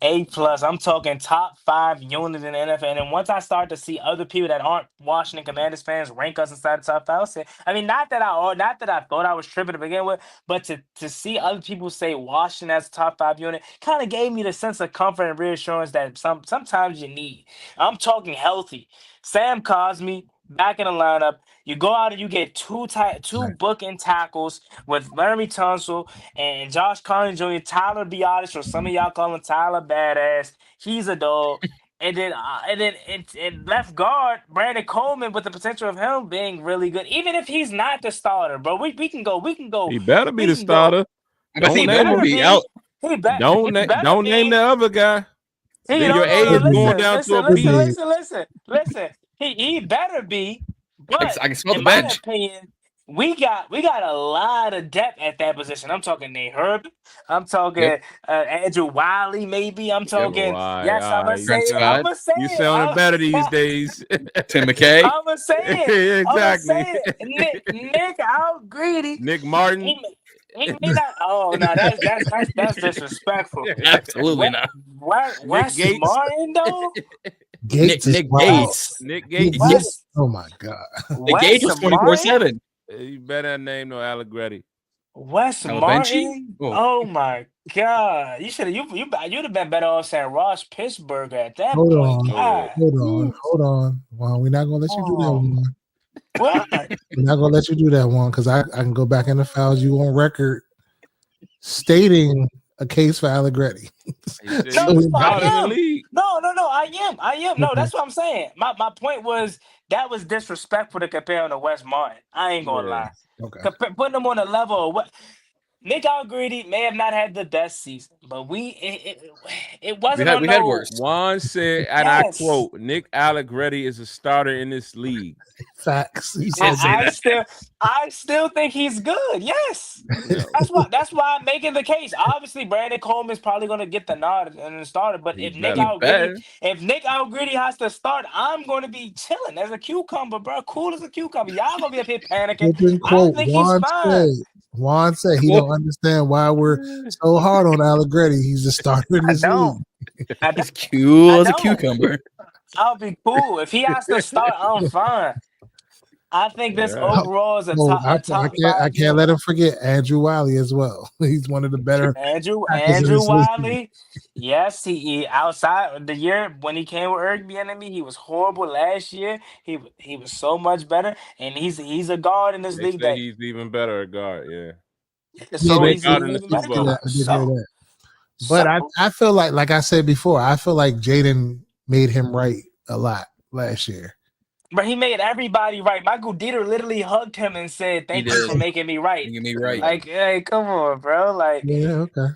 A+. I'm talking top 5 unit in the NFL. And then once I start to see other people that aren't Washington Commanders fans rank us inside the top 5, I'll say, I mean, not that I thought I was tripping to begin with, but to see other people say Washington as a top 5 unit kind of gave me the sense of comfort and reassurance that sometimes you need. I'm talking healthy. Sam Cosmi back in the lineup. You go out and you get two bookend tackles with Laramie Tunsil and Josh Carney Jr., Tyler Biadasz, or some of y'all call him Tyler Badass. He's a dog. And then left guard, Brandon Coleman, with the potential of him being really good. Even if he's not the starter, bro, we can go. He better be the starter. Don't name him. Don't name the other guy. Your A is going down to a B. Listen. He better be. But I can smell the in bench. my opinion, we got a lot of depth at that position. I'm talking Nate Herbert. I'm talking Andrew Wiley, maybe. I'm talking. Yes, I'm gonna say it. You sounding better these days. Tim McKay. I'm gonna say it. Exactly. Nick out greedy. Nick Martin. He may not. Oh no, that's disrespectful. Absolutely not. Wes Martin though. Nick Gates. Nick Gates. Oh my God. Nick Gates was 24/7. You better name no Allegretti. Wes Martin. Oh my God! You'd have been better off saying Ross Pittsburgh at that point. Hold on. Well, we're not gonna let you do that one. What? We're not gonna let you do that one because I can go back in the files. You on record stating a case for Allegretti. I am. No, that's what I'm saying. My point was that was disrespectful to compare him to Wes Martin. I ain't gonna lie. Okay. Putting him on a level of what Nick Allegretti may have not had the best season, but it wasn't. We had worse. Juan said, and I quote, Nick Allegretti is a starter in this league. Facts. I still think he's good. Yes, that's why I'm making the case. Obviously, Brandon Coleman is probably going to get the nod and the starter. But if Nick Allegretti has to start, I'm going to be chilling as a cucumber, bro. Cool as a cucumber. Y'all gonna be up here panicking. I don't think he's fine. Juan said he don't understand why we're so hard on Allegretti. He's a starter in this league. He's cool as a cucumber. I'll be cool. If he has to start, I'm fine. I think this overall is a top. I can't let him forget Andrew Wiley as well. He's one of the better. Andrew Wiley. Yes, he outside the year when he came with Eric Bieniemy, he was horrible last year. He was so much better, and he's a guard in this league. He's even better at guard. Yeah. So he's even better. But I feel like I said before, I feel like Jaden made him right a lot last year. But he made everybody right. Michael Dieter literally hugged him and said, He "Thank you did. for making me right." You get me right. Like, hey, come on, bro. Like, Yeah, okay.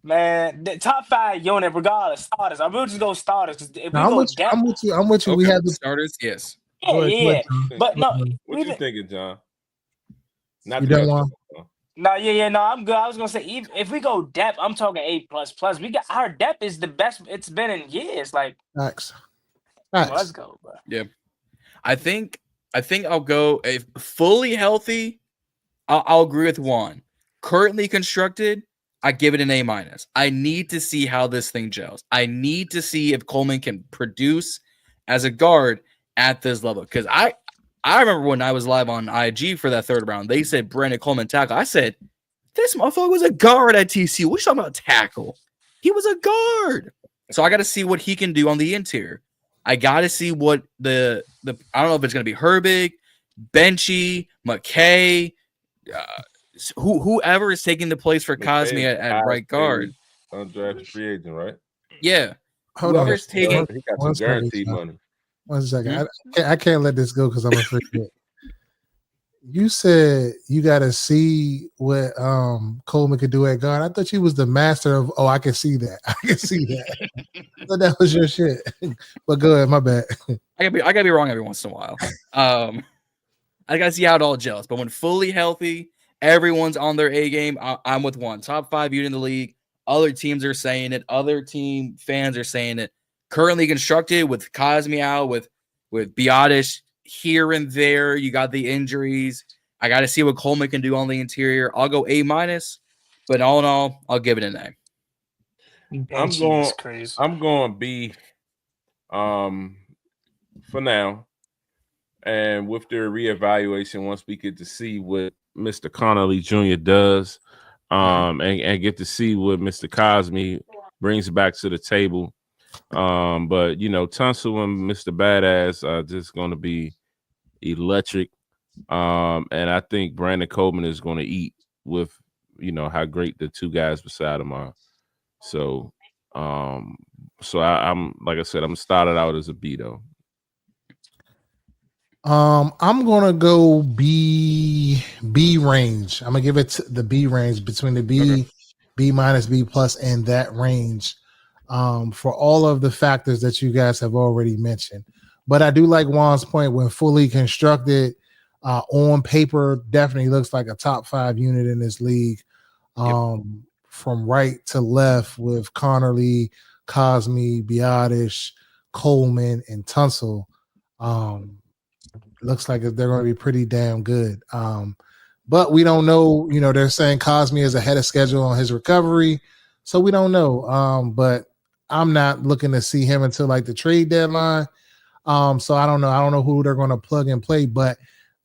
man, the top 5 unit, regardless, starters. I will just go starters. 'Cause if we Now, go depth, I'm with you. I'm with you. We Okay, have the starters. Yes. yeah, go ahead, yeah. John. But no, What you even thinking, John? Not You to don't cut want you off. no, yeah, no, I'm good. I was gonna say, even if we go depth, I'm talking A plus plus. We got our depth is the best it's been in years. Like, facts. well, let's Facts. go, bro. Yeah. I think I'll go if fully healthy. I'll agree with Juan. Currently constructed, I give it an A minus. I need to see how this thing gels. I need to see if Coleman can produce as a guard at this level. Because I remember when I was live on IG for that third round, they said Brandon Coleman tackle. I said, this motherfucker was a guard at TCU. What you talking about tackle? He was a guard. So I got to see what he can do on the interior. I got to see what the I don't know if it's going to be Herbig, Benchy, McKay, whoever is taking the place for Cosme at right guard. Undrafted free agent, right? Yeah. Hold on. Whoever's taking He got One some second, guaranteed John. money. 1 second. I can't let this go because I'm afraid. You said you got to see what Coleman could do at guard. I thought you was the master of. Oh, I can see that. I can see that. I thought that was your shit. But go ahead. My bad. I gotta be wrong every once in a while. I gotta see how it all gels. But when fully healthy, everyone's on their A game. I'm with one top 5 unit in the league. Other teams are saying it. Other team fans are saying it. Currently constructed with Cosme out, with Biotish here and there. You got the injuries. I got to see what Coleman can do on the interior. I'll go A minus, but all in all, I'll give it an A. Benchy crazy. I'm going B. For now, and with their reevaluation, once we get to see what Mr. Connolly Jr. does, and get to see what Mr. Cosme brings back to the table. But Tunsil and Mr. Badass are just going to be electric. And I think Brandon Coleman is going to eat with how great the two guys beside him are. So I'm like I said, I'm started out as a B though. I'm gonna go B range. I'm gonna give it the B range between the B minus, B plus, and that range. For all of the factors that you guys have already mentioned. But I do like Juan's point when fully constructed, on paper, definitely looks like a top 5 unit in this league. From right to left with Connerly, Cosme, Biotish, Coleman, and Tunsil. Looks like they're going to be pretty damn good. But we don't know, they're saying Cosme is ahead of schedule on his recovery. So we don't know. But I'm not looking to see him until like the trade deadline. So I don't know. I don't know who they're going to plug and play. But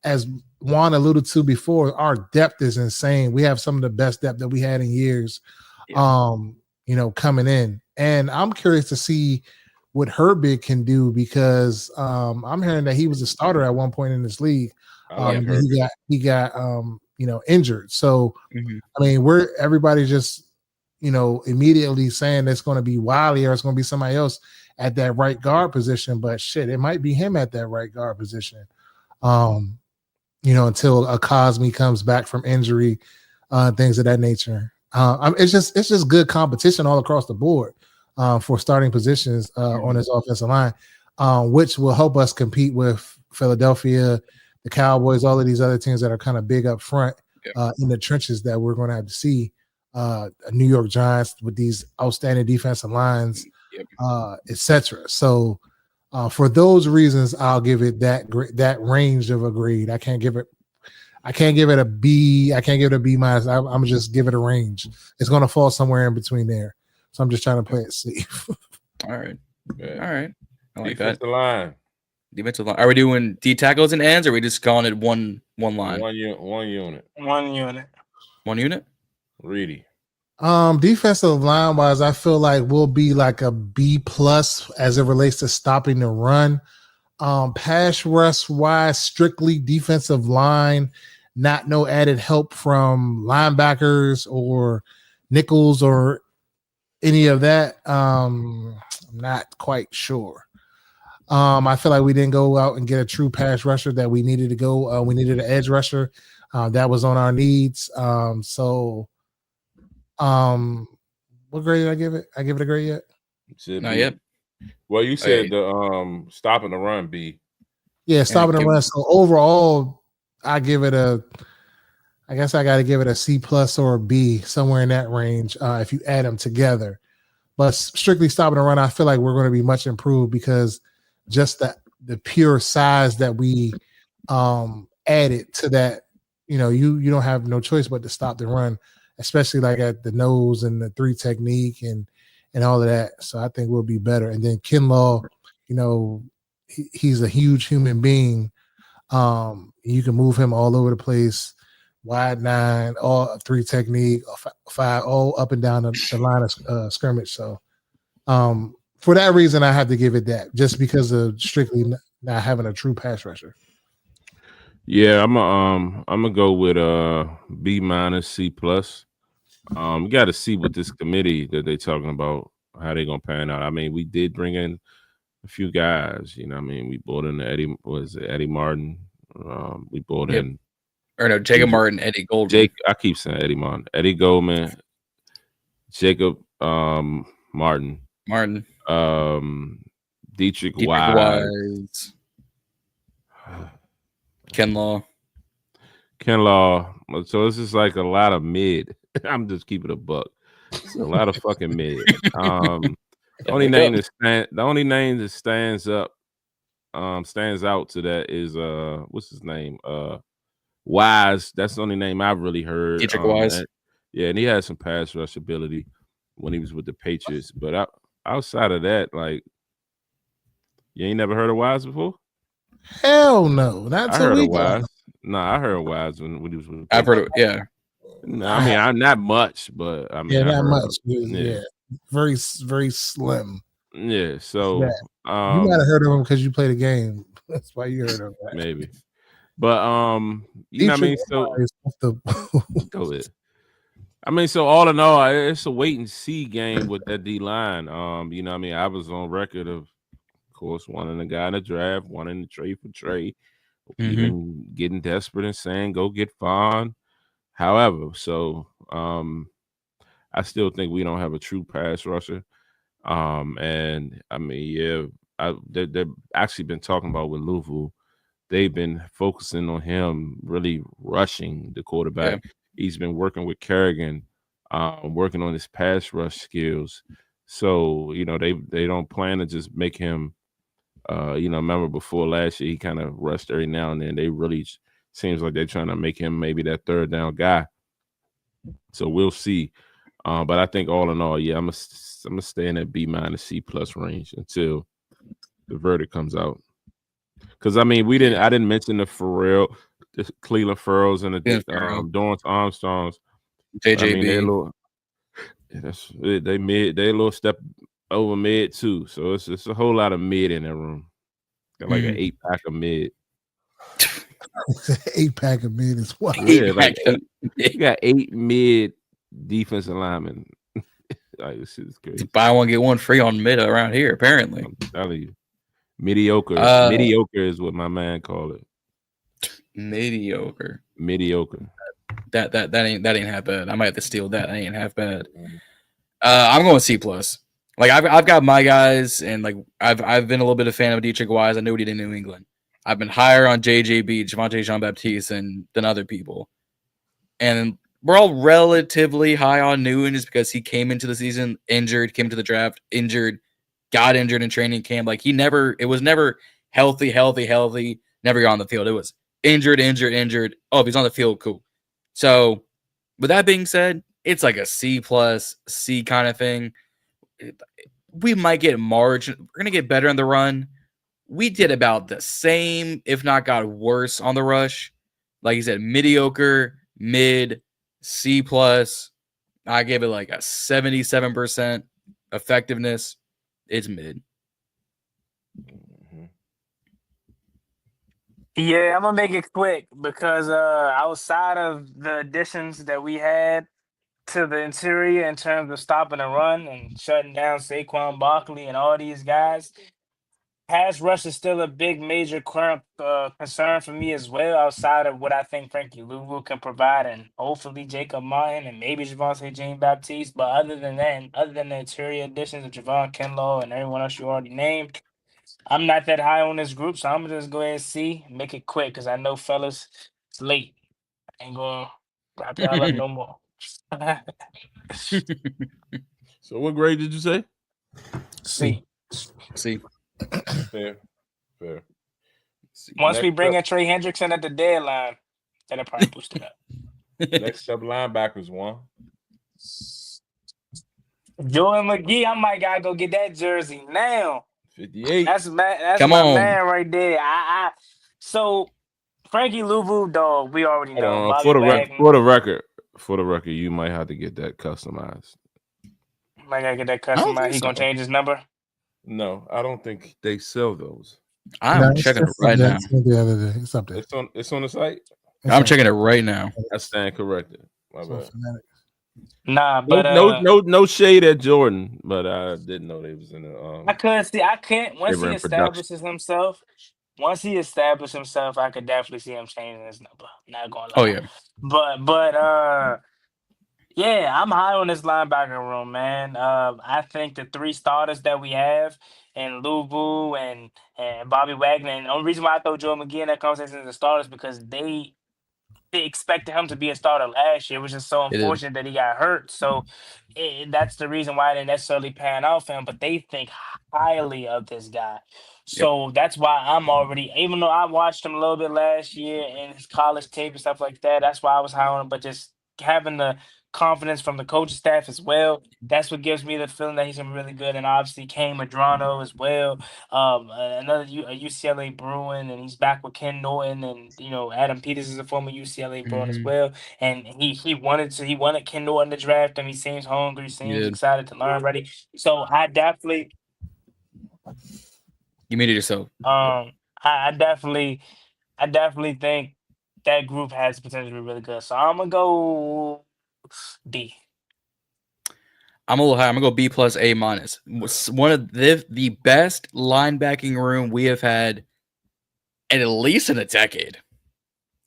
as Juan alluded to before, our depth is insane. We have some of the best depth that we had in years, coming in. And I'm curious to see what Herbig can do because I'm hearing that he was a starter at one point in this league. He got injured. So I mean, everybody just immediately saying it's going to be Wiley or it's going to be somebody else at that right guard position. But shit, it might be him at that right guard position. Until a Cosme comes back from injury, things of that nature. It's just good competition all across the board for starting positions on his offensive line, which will help us compete with Philadelphia, the Cowboys, all of these other teams that are kind of big up front in the trenches that we're going to have to see. New York Giants with these outstanding defensive lines, etc. So for those reasons, I'll give it that range of a grade. I can't give it a B. I can't give it a B minus. I'm gonna just give it a range. It's gonna fall somewhere in between there. So I'm just trying to play it safe. All right. Yeah. All right. I like Defensive that. line. Defensive line. Are we doing D tackles and ends, or are we just calling it one line? One unit. One unit? Reedy. Defensive line wise, I feel like we'll be like a B plus as it relates to stopping the run. Pass rush wise, strictly defensive line, not no added help from linebackers or nickels or any of that. I'm not quite sure. I feel like we didn't go out and get a true pass rusher that we needed to go. We needed an edge rusher that was on our needs. What grade did I give it? I give it a grade yet? Not yet. Well, you said the stopping the run B. Yeah, stopping the run. So overall, I give it I guess I got to give it a C plus or a B, somewhere in that range. If you add them together, but strictly stopping the run, I feel like we're going to be much improved because just the pure size that we added to that, you don't have no choice but to stop the run, especially like at the nose and the 3 technique and all of that. So I think we'll be better. And then Kinlaw, he's a huge human being. You can move him all over the place, wide 9, all 3 technique, 5, all up and down the line of scrimmage. So for that reason, I have to give it that, just because of strictly not having a true pass rusher. Yeah, I'm gonna go with B minus, C plus. We got to see what this committee that they talking about, how they gonna pan out. I mean, we did bring in a few guys. I mean, we brought in Eddie Martin. We brought in, or no, Jacob Martin, Eddie Goldman. I keep saying Eddie Martin, Eddie Goldman, Jacob Martin, Dietrich Wise. Kinlaw. So this is like a lot of mid. I'm just keeping a buck. It's a lot of fucking mid. The only name that stands out to that is what's his name? Wise. That's the only name I've really heard. Dietrich Wise. And he had some pass rush ability when he was with the Patriots. But outside of that, like, you ain't never heard of Wise before? Hell no. That's I heard of Wise. No, I heard of Wise when he was with the Patriots. I've heard of yeah. No, I mean, I'm not much, but I mean, not much. Yeah, very, very slim. Yeah, so you might have heard of him because you played a game. That's why you heard of that. Maybe, but you know what I mean. So go ahead. I mean, so all in all, it's a wait and see game with that D line. You know what I mean. I was on record of course, wanting a guy in the draft, wanting to trade for Trey, even getting desperate and saying go get Vaughn. However, so I still think we don't have a true pass rusher. And I mean, they've actually been talking about with Louisville. They've been focusing on him really rushing the quarterback. Yeah. He's been working with Kerrigan, working on his pass rush skills. So, they don't plan to just make him, remember before last year, he kind of rushed every now and then. They really seems like they're trying to make him maybe that third down guy. So we'll see. But I think all in all, yeah, I'm gonna stay in that B minus C plus range until the verdict comes out. Because I mean, I didn't mention the Cleveland Furrows and the Dorrance Armstrongs. JJB. They a little step over mid too. So it's a whole lot of mid in that room. Got like an 8-pack of mid. 8-pack of mid is what? Yeah, like you got 8 mid defensive linemen. Like, this is crazy. Buy one get one free on mid around here. Apparently, I'm telling you, mediocre. Mediocre is what my man called it. Mediocre. That ain't half bad. I might have to steal that. That ain't half bad. I'm going C plus. Like I've got my guys, and like I've been a little bit of a fan of Dietrich Wise. I knew what he did in New England. I've been higher on JJB, Javonte Jean-Baptiste, than other people, and we're all relatively high on Newton just because he came into the season injured, came into the draft injured, got injured in training camp. Like it was never healthy, never got on the field. It was injured. Oh, if he's on the field, cool. So with that being said, it's like a C plus C kind of thing. We might get margin. We're going to get better on the run. We did about the same, if not got worse on the rush. Like you said, mediocre, mid, C plus. I gave it like a 77% effectiveness. It's mid. Yeah, I'm gonna make it quick because outside of the additions that we had to the interior in terms of stopping the run and shutting down Saquon Barkley and all these guys, pass rush is still a big major current concern for me as well, outside of what I think Frankie Louvu can provide, and hopefully Jacob Martin and maybe Javonte Jean Baptiste. But other than that, and other than the interior additions of Javon Kinlaw and everyone else you already named, I'm not that high on this group, so I'm gonna just go ahead and see, make it quick, because I know, fellas, it's late. I ain't gonna wrap y'all up no more. So what grade did you say? See, See, Fair. See, once we next bring up, in Trey Hendrickson at the deadline, that'll probably boost it up. next up, linebackers one. Jordan McGee, I might gotta go get that jersey now. 58. That's Come my on. man right there. So Frankie Louvu, dog, we already Hold know. on, Bobby for the Wagner, record, you might have to get that customized. might gotta get that I don't customized. think He gonna so. change his number. No, I don't think they sell those. I'm it's checking it just right up there. now. It's the other day. It's up there. It's on the site. It's I'm on- checking it right now. I stand corrected. My it's on bad. Fanatics. Nah, but No shade at Jordan, but I didn't know they was in the I could see. I can't. they Once were he in production. establishes himself, I could definitely see him changing his number. Not gonna lie. Oh yeah, But yeah, I'm high on this linebacker room, man. I think the three starters that we have, and Luvu and Bobby Wagner, and the only reason why I throw Joe McGee in that conversation as the starters because they expected him to be a starter last year, which is so it is. unfortunate that he got hurt. So that's the reason why it didn't necessarily pan out for him. But they think highly of this guy. So that's why I'm already, even though I watched him a little bit last year in his college tape and stuff like that, that's why I was high on him. But just having the confidence from the coaching staff as well, that's what gives me the feeling that he's been really good. And obviously, Kane Madrano as well. A UCLA Bruin, and he's back with Ken Norton, and Adam Peters is a former UCLA Bruin as Mhm. well. And he wanted Ken Norton to draft him. He seems hungry, seems did. excited to learn already. So I definitely, You made it yourself. I definitely think that group has potential to be really good. So I'm gonna go B. I'm a little high. I'm gonna go B plus A minus. One of the best linebacking room we have had at least in a decade.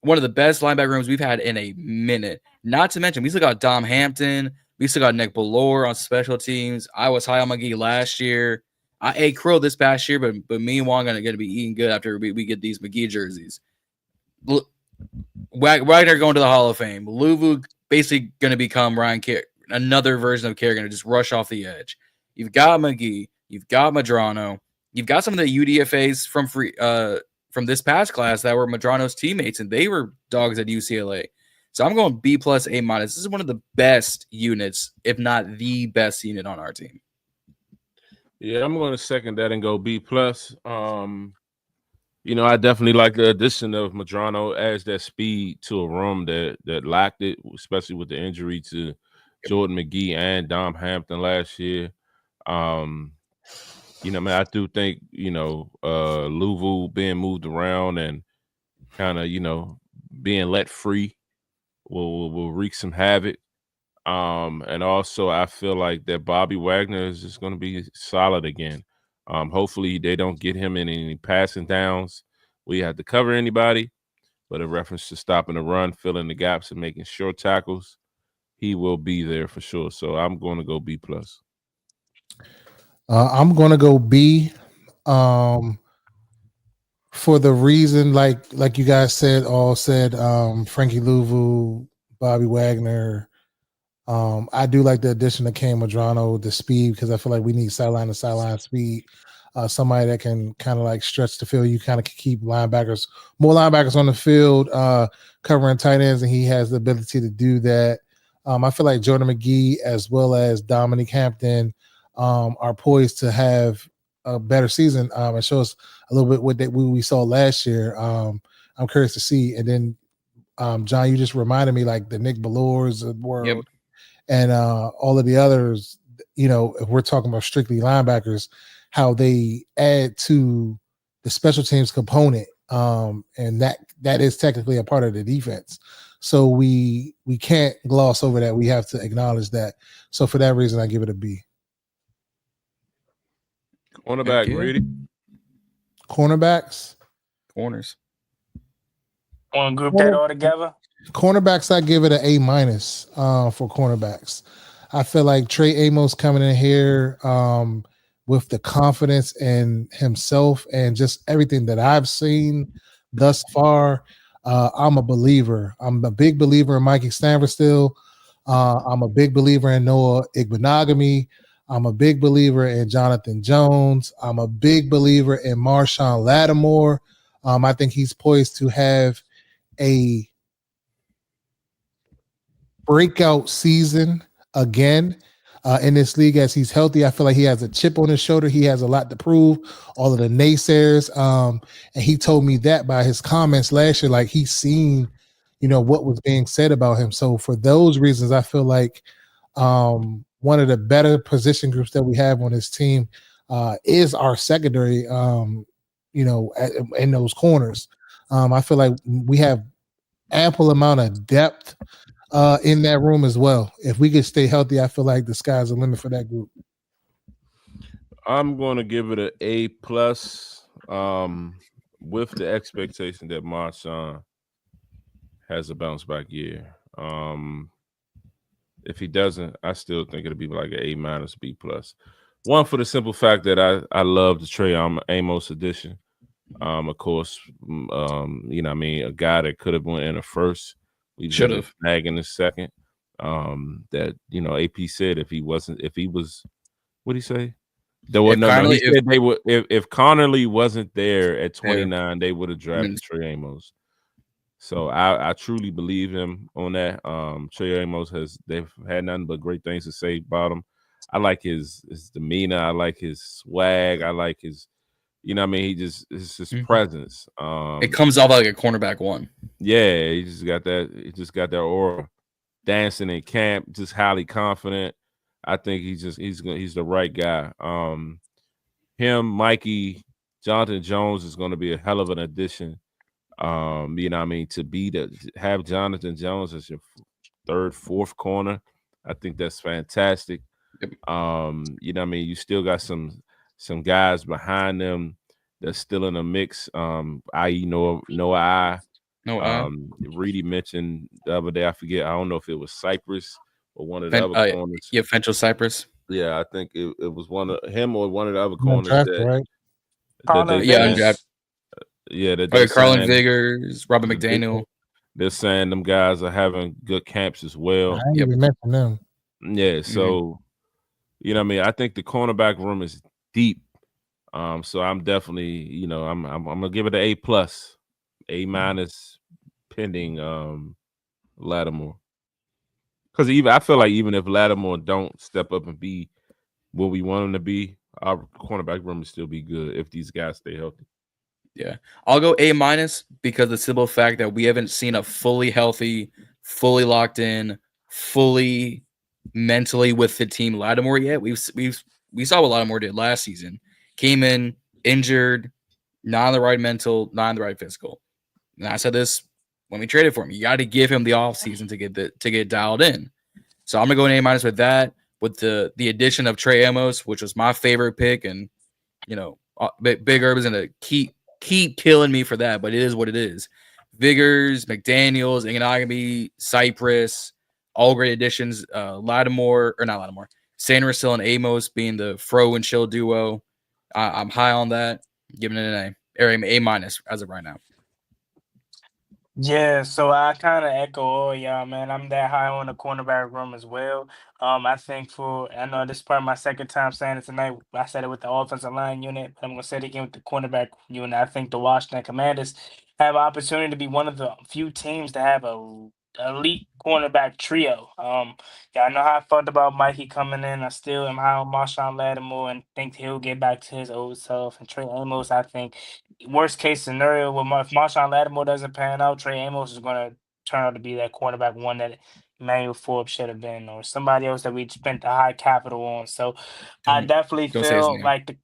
One of the best linebacker rooms we've had in a minute. Not to mention, we still got Dom Hampton. We still got Nick Bellore on special teams. I was high on McGee last year. I ate krill this past year, but me and Juan are gonna be eating good after we get these McGee jerseys. Wagner going to the Hall of Fame. Luvu basically going to become Ryan Kerr, another version of Kerrigan, to just rush off the edge. You've got McGee. You've got Madrano. You've got some of the UDFAs from this past class that were Madrano's teammates, and they were dogs at UCLA. So I'm going B plus A minus. This is one of the best units, if not the best unit on our team. Yeah, I'm going to second that and go B plus. I definitely like the addition of Madrano, adds that speed to a room that lacked it, especially with the injury to Jordan McGee and Dom Hampton last year. Man, I do think, Louvu being moved around and kind of, being let free will wreak some havoc. And also I feel like that Bobby Wagner is just going to be solid again. Hopefully they don't get him in any passing downs where you have to cover anybody, but in reference to stopping the run, filling the gaps, and making short tackles, he will be there for sure. So I'm going to go B plus. I'm going to go B. For the reason, like you guys said, Frankie Louvu, Bobby Wagner. I do like the addition of Kane Madrano, the speed, because I feel like we need sideline to sideline speed. Somebody that can kind of like stretch the field. You kind of keep more linebackers on the field, covering tight ends, and he has the ability to do that. I feel like Jordan McGee as well as Dominic Hampton are poised to have a better season and show us a little bit what we saw last year. I'm curious to see. And then, John, you just reminded me like the Nick Bellores of the world. Yep. And all of the others, if we're talking about strictly linebackers, how they add to the special teams component, and that is technically a part of the defense. So we can't gloss over that. We have to acknowledge that. So for that reason, I give it a B. Cornerback, Okay. Brady. Cornerbacks. Corners. Want to group that all together? Cornerbacks, I give it an A minus for cornerbacks. I feel like Trey Amos coming in here with the confidence in himself and just everything that I've seen thus far. I'm a believer. I'm a big believer in Mikey Stanford still. I'm a big believer in Noah Igbenogany. I'm a big believer in Jonathan Jones. I'm a big believer in Marshawn Lattimore. I think he's poised to have a breakout season again in this league as he's healthy. I feel like he has a chip on his shoulder. He has a lot to prove. All of the naysayers, and he told me that by his comments last year, like he's seen, what was being said about him. So for those reasons, I feel like one of the better position groups that we have on this team is our secondary. In those corners, I feel like we have ample amount of depth in that room as well. If we could stay healthy, I feel like the sky's the limit for that group. I'm going to give it an A plus, with the expectation that Marshawn has a bounce back year. If he doesn't, I still think it'll be like an A minus, B plus. One, for the simple fact that I love the Trey Amos edition. Of course, a guy that could have went in the first, we should have snagging the second. That AP said if he was, what did he say? There was no. He said they would if Connerly wasn't there at 29, they would have drafted Trey Amos. So I truly believe him on that. Trey Amos they've had nothing but great things to say about him. I like his demeanor. I like his swag. I like his. It's his presence. It comes off like a cornerback one. Yeah, he just got that aura. Dancing in camp, just highly confident. I think he's the right guy. Mikey, Jonathan Jones is going to be a hell of an addition. To have Jonathan Jones as your third, fourth corner, I think that's fantastic. Yep. You still got some guys behind them that's still in the mix. I.e. Noah. Reedy mentioned the other day, I don't know if it was Cypress or one of the other corners. Yeah, Fentrell Cypress. Yeah, I think it was one of him or one of the other corners right? Carlin Vigors, Robert McDaniel. They're saying them guys are having good camps as well. I didn't even mention them. Yeah, so I think the cornerback room is deep. So I'm definitely, I'm gonna give it an A plus, A minus, pending Lattimore. Because I feel like even if Lattimore don't step up and be what we want him to be, our cornerback room will still be good if these guys stay healthy. Yeah, I'll go A minus because the simple fact that we haven't seen a fully healthy, fully locked in, fully mentally with the team Lattimore yet. We saw what Lattimore did last season. Came in injured, not on the right mental, not on the right physical. And I said this when we traded for him. You got to give him the offseason to get dialed in. So I'm gonna go an A minus with that. With the addition of Trey Amos, which was my favorite pick, and Big Herb is gonna keep killing me for that, but it is what it is. Vigors, McDaniels, Igbenogany, Cypress, all great additions. Lattimore, or not Lattimore, Sanders and Amos being the Fro and Chill duo. I'm high on that. Giving it an A minus as of right now. Yeah, so I kind of echo all y'all, man. I'm that high on the cornerback room as well. I think I know this is probably my second time saying it tonight. I said it with the offensive line unit, but I'm going to say it again with the cornerback unit. I think the Washington Commanders have an opportunity to be one of the few teams to have a elite cornerback trio. I know how I felt about Mikey coming in. I still am high on Marshawn Lattimore and think he'll get back to his old self. And Trey Amos, I think, worst case scenario, if Marshawn Lattimore doesn't pan out, Trey Amos is going to turn out to be that cornerback one that Emmanuel Forbes should have been, or somebody else that we spent the high capital on. So I definitely feel like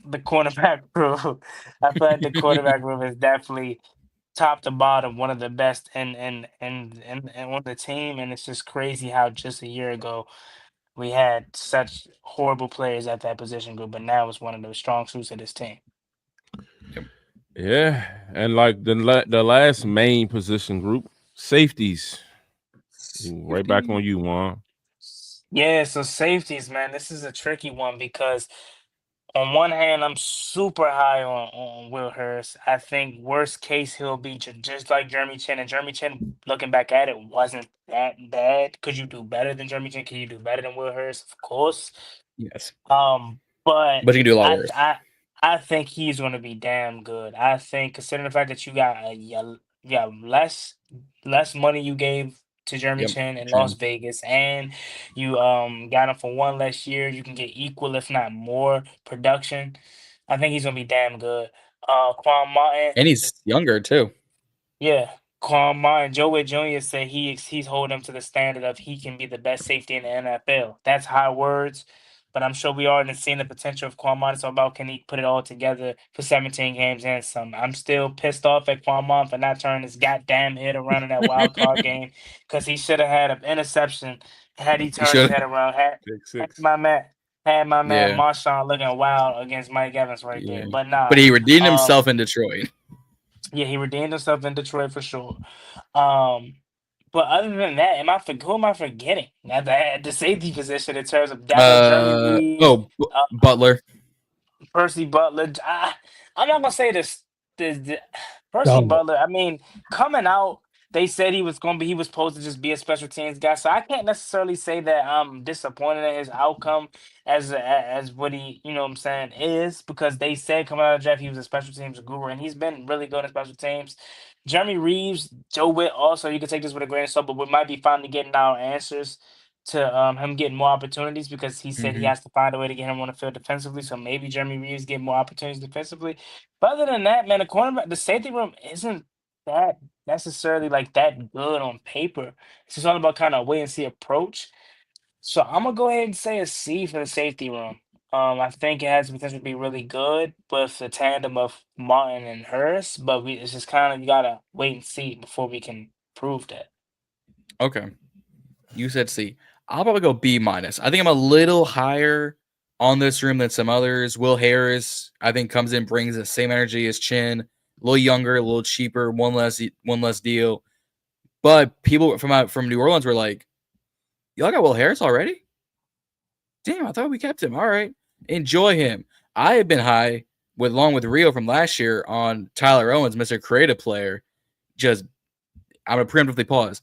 the cornerback room. I feel like the cornerback room is definitely top to bottom one of the best and on the team. And it's just crazy how just a year ago we had such horrible players at that position group, but now it's one of the strong suits of this team. Yeah, and like the last main position group, safeties. Ooh, right back on you, Juan. Yeah, so safeties, man, this is a tricky one because on one hand, I'm super high on Will Hurst. I think worst case he'll be just like Jeremy Chin. And Jeremy Chin, looking back at it, wasn't that bad. Could you do better than Jeremy Chin? Can you do better than Will Hurst? Of course. Yes, But but you can do a lot I worse. I I think he's going to be damn good. I think considering the fact that you got less money you gave to Jeremy Yep. Chin in Las Chin. Vegas, and you got him for one less year, you can get equal, if not more, production. I think he's gonna be damn good. Quan Martin, And he's younger too. yeah, Quan Martin, Joe Witt Jr. said he's holding him to the standard of he can be the best safety in the NFL. That's high words, but I'm sure we already seen the potential of Quan Martin. So about can he put it all together for 17 games and some? I'm still pissed off at Quan Martin for not turning his goddamn head around in that wild card game because he should have had an interception had he He turned his should. head around. Pick Had six. my man had my man Yeah. Marshawn looking wild against Mike Evans right Yeah. there. But But nah, he redeemed um, himself in Detroit. yeah, he redeemed himself in Detroit for sure. Um, but other than that, who am I forgetting at the safety position in terms of depth? Jeremy Reeves, Butler. Percy Butler. I'm not gonna say this. The Percy No. Butler. I mean, coming out, they said he was supposed to just be a special teams guy. So I can't necessarily say that I'm disappointed in his outcome as what he, what I'm saying, is because they said coming out of the draft he was a special teams guru and he's been really good at special teams. Jeremy Reeves, Joe Witt. Also, you can take this with a grain of salt, but we might be finally getting our answers to him getting more opportunities because he said he Hmm. has to find a way to get him on the field defensively. So maybe Jeremy Reeves get more opportunities defensively. But other than that, man, the safety room isn't that necessarily like that good on paper. It's just all about kind of wait and see approach. So I'm gonna go ahead and say a C for the safety room. I think it has the potential to be really good with the tandem of Martin and Hurst, but it's just kind of you gotta wait and see before we can prove that. Okay. You said C. I'll probably go B minus. I think I'm a little higher on this room than some others. Will Harris, I think, comes in, brings the same energy as Chin, a little younger, a little cheaper, one less deal. But people from New Orleans were like, "Y'all got Will Harris already? Damn, I thought we kept him. All right, enjoy him." I have been high along with Rio from last year on Tyler Owens, Mr. Creative Player. Just I'm gonna preemptively pause.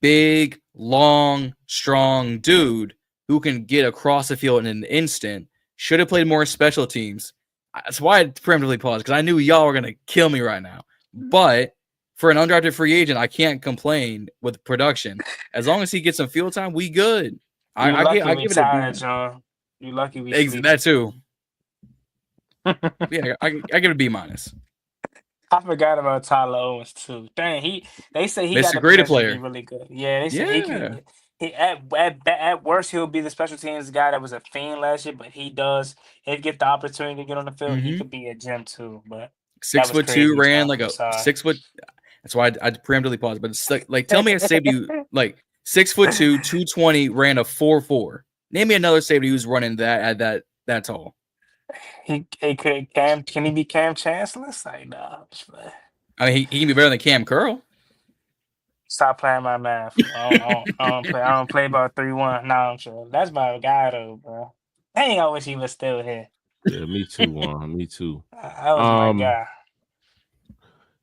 Big, long, strong dude who can get across the field in an instant. Should have played more special teams. That's why I preemptively paused because I knew y'all were gonna kill me right now. But for an undrafted free agent, I can't complain with production. As long as he gets some field time, we good. You lucky I we give it a B. tired, John. You lucky we That sleepy. too. Yeah, I give it a B minus. I forgot about Tyler Owens too. Dang, they say he got Mr. the Creative potential to be Player. really good. Yeah, they say he Yeah. could. He at worst he'll be the special teams guy that was a fiend last year, but he'd get the opportunity to get on the field. He Mm-hmm. could be a gem too, but that Six was foot two, crazy, ran John. like I'm a sorry. 6 foot. That's why I preemptively paused. But it's like tell me a safety like 6'2", 220, ran a 4.4. Name me another safety who's running that tall. He could Cam. Can he be Cam Chancellor? Like nah, man. I mean, he can be better than Cam Curl. Stop playing my math. I don't play about 3-1. Nah, I'm sure that's my guy though, bro. Dang, I wish he was still here. Yeah, me too, Juan. Me too. That was my guy.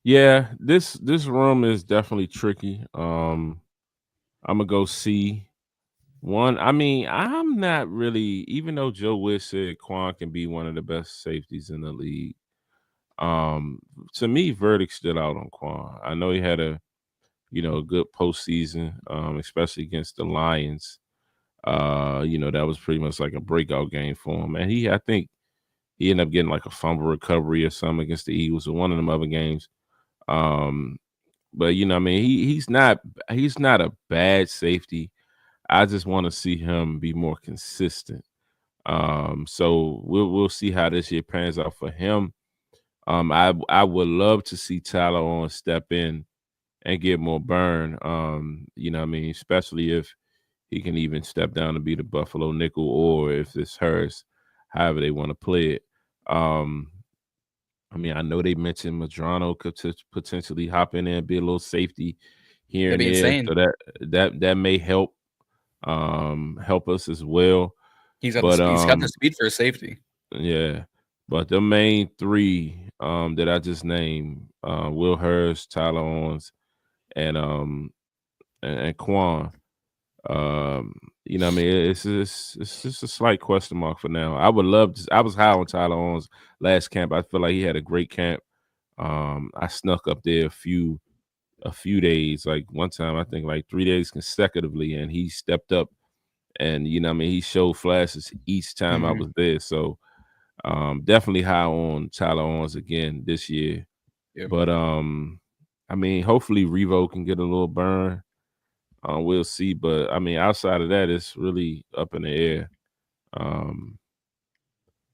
Yeah, this room is definitely tricky. I'm gonna go C. One, I mean, I'm not really, even though Joe Witt said Quan can be one of the best safeties in the league. To me, verdict stood out on Quan. I know he had a good postseason, especially against the Lions. That was pretty much like a breakout game for him. And I think he ended up getting like a fumble recovery or something against the Eagles or one of them other games. But I mean, he's not a bad safety. I just want to see him be more consistent. So we'll see how this year pans out for him. I would love to see Tyler on step in and get more burn. What I mean, especially if he can even step down to be the Buffalo nickel, or if it's hers, however they want to play it. I mean, I know they mentioned Madrano could potentially hop in there and be a little safety here That'd and be there, insane. so that may help us as well. He's got But the speed for a safety. yeah. But the main three that I just named, Will Hurst, Tyler Owens, and Quan. You know what I mean? It's just a slight question mark for now. I would love to. I was high on Tyler Owens last camp. I feel like he had a great camp. I snuck up there a few days, like one time, I think like 3 days consecutively, and he stepped up, and you know what I mean, he showed flashes each time I was there. So definitely high on Tyler Owens again this year. Yep. But I mean, hopefully Revo can get a little burn. We'll see. But I mean, outside of that, it's really up in the air.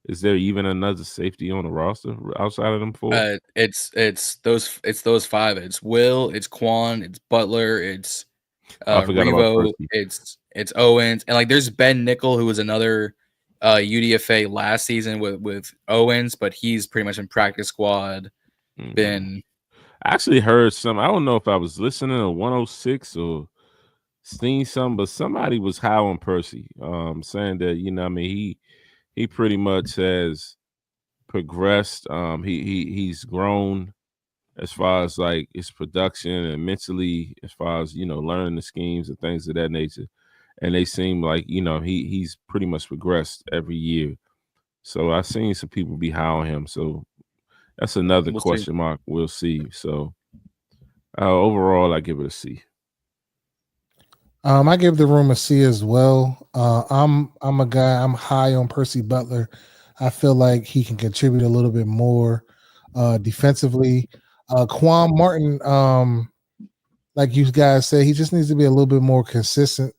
Is there even another safety on the roster outside of them four? It's those five. It's Will, it's Quan, it's Butler, it's I forgot about Revo, Percy. it's Owens, and like there's Ben Nickel, who was another UDFA last season with Owens, but he's pretty much in practice squad. Been I actually heard some. I don't know if I was listening to 106 or seen some, but somebody was high on Percy, saying that, you know, I mean, he pretty much has progressed. He's grown as far as like his production and mentally, as far as, you know, learning the schemes and things of that nature. And they seem like, you know, he's pretty much progressed every year. So I've seen some people be high on him. So that's another question mark. We'll see. So overall, I give it a C. I give the room a C as well. I'm a guy. I'm high on Percy Butler. I feel like he can contribute a little bit more defensively. Quan Martin, like you guys say, he just needs to be a little bit more consistent.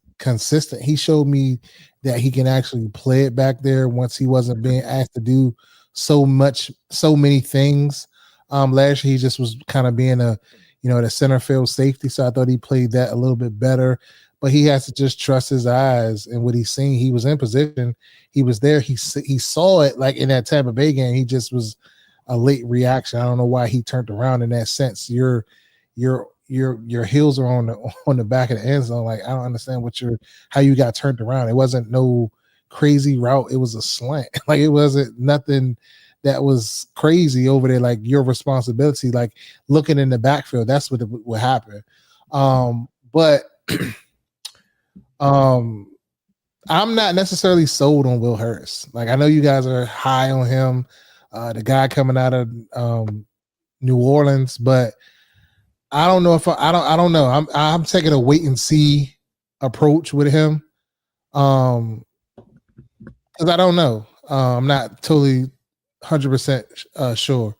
He showed me that he can actually play it back there once he wasn't being asked to do so many things. Last year he just was kind of being the center field safety. So I thought he played that a little bit better. But he has to just trust his eyes and what he's seeing. He was in position. He was there. He saw it like in that Tampa Bay game. He just was a late reaction. I don't know why he turned around in that sense. Your heels are on the back of the end zone. Like, I don't understand how you got turned around. It wasn't no crazy route. It was a slant. Like, it wasn't nothing that was crazy over there. Like, your responsibility, like looking in the backfield, that's what happened. But I'm not necessarily sold on Will Hurst. Like, I know you guys are high on him, the guy coming out of New Orleans, but I don't know if I don't know. I'm taking a wait and see approach with him. Because I don't know. I'm not totally 100% sure.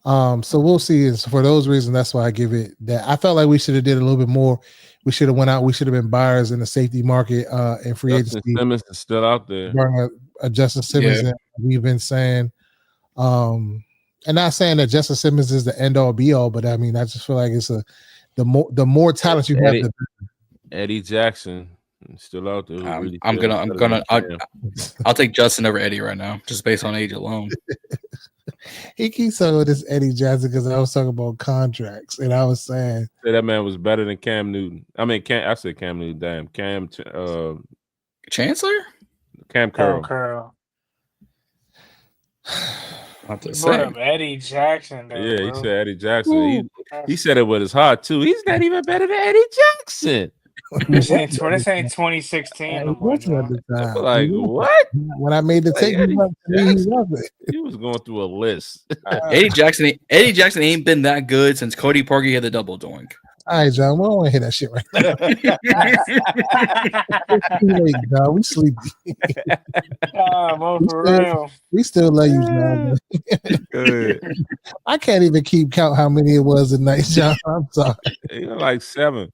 So we'll see. And so for those reasons, that's why I give it that. I felt like we should have did a little bit more. We should have went out. We should have been buyers in the safety market and free Justin agency. Simmons is still out there. Justin Simmons, and we've been saying, and not saying that Justin Simmons is the end all be all, but I mean, I just feel like it's the more talent you have. Eddie Jackson still out there. I'll take Justin over Eddie right now, just based on age alone. He keeps saying with this Eddie Jackson because I was talking about contracts, and I was saying that man was better than Cam Newton. I mean, I said Cam Newton. Damn, Chancellor, Cam Curl. Eddie Jackson. Though, yeah, bro. He said Eddie Jackson. He said it with his heart too. He's not even better than Eddie Jackson. This ain't 2016 no more. Like what? When I made the take, he was going through a list. Eddie Jackson ain't been that good since Cody Parkey had the double doink. All right, John, we don't want to hear that shit right now. It's too late, John. We sleepy. For real. We still love you, John. I can't even keep count how many it was tonight, John. I'm sorry. Like 7.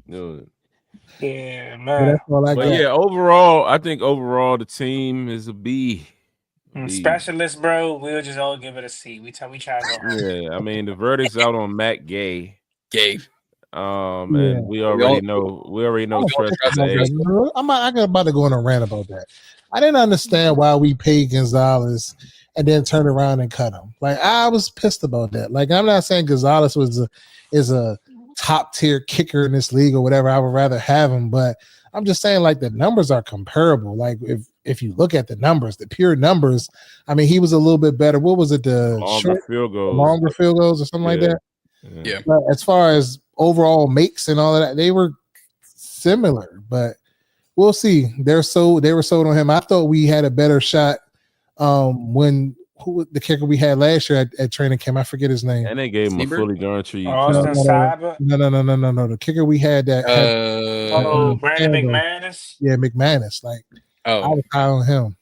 Yeah, man. But yeah, overall, I think the team is a B. Specialist, bro. We'll just all give it a C. We try to go home. Yeah, I mean the verdict's out on Matt Gay. And we already know. I'm about to go on a rant about that. I didn't understand why we paid Gonzalez and then turn around and cut him. Like I was pissed about that. Like I'm not saying Gonzalez is a top tier kicker in this league or whatever. I would rather have him, but I'm just saying like the numbers are comparable. Like if you look at the numbers, the pure numbers, I mean, he was a little bit better. What was it? The longer field goals, longer field goals or something like that. Yeah. But as far as overall makes and all of that, they were similar, but we'll see. They were sold on him. I thought we had a better shot when the kicker we had last year at training camp. I forget his name. And they gave him a fully guaranteed. Austin Cyber. No. The kicker we had that. Brandon McManus. Yeah, McManus. Like, I was high on him.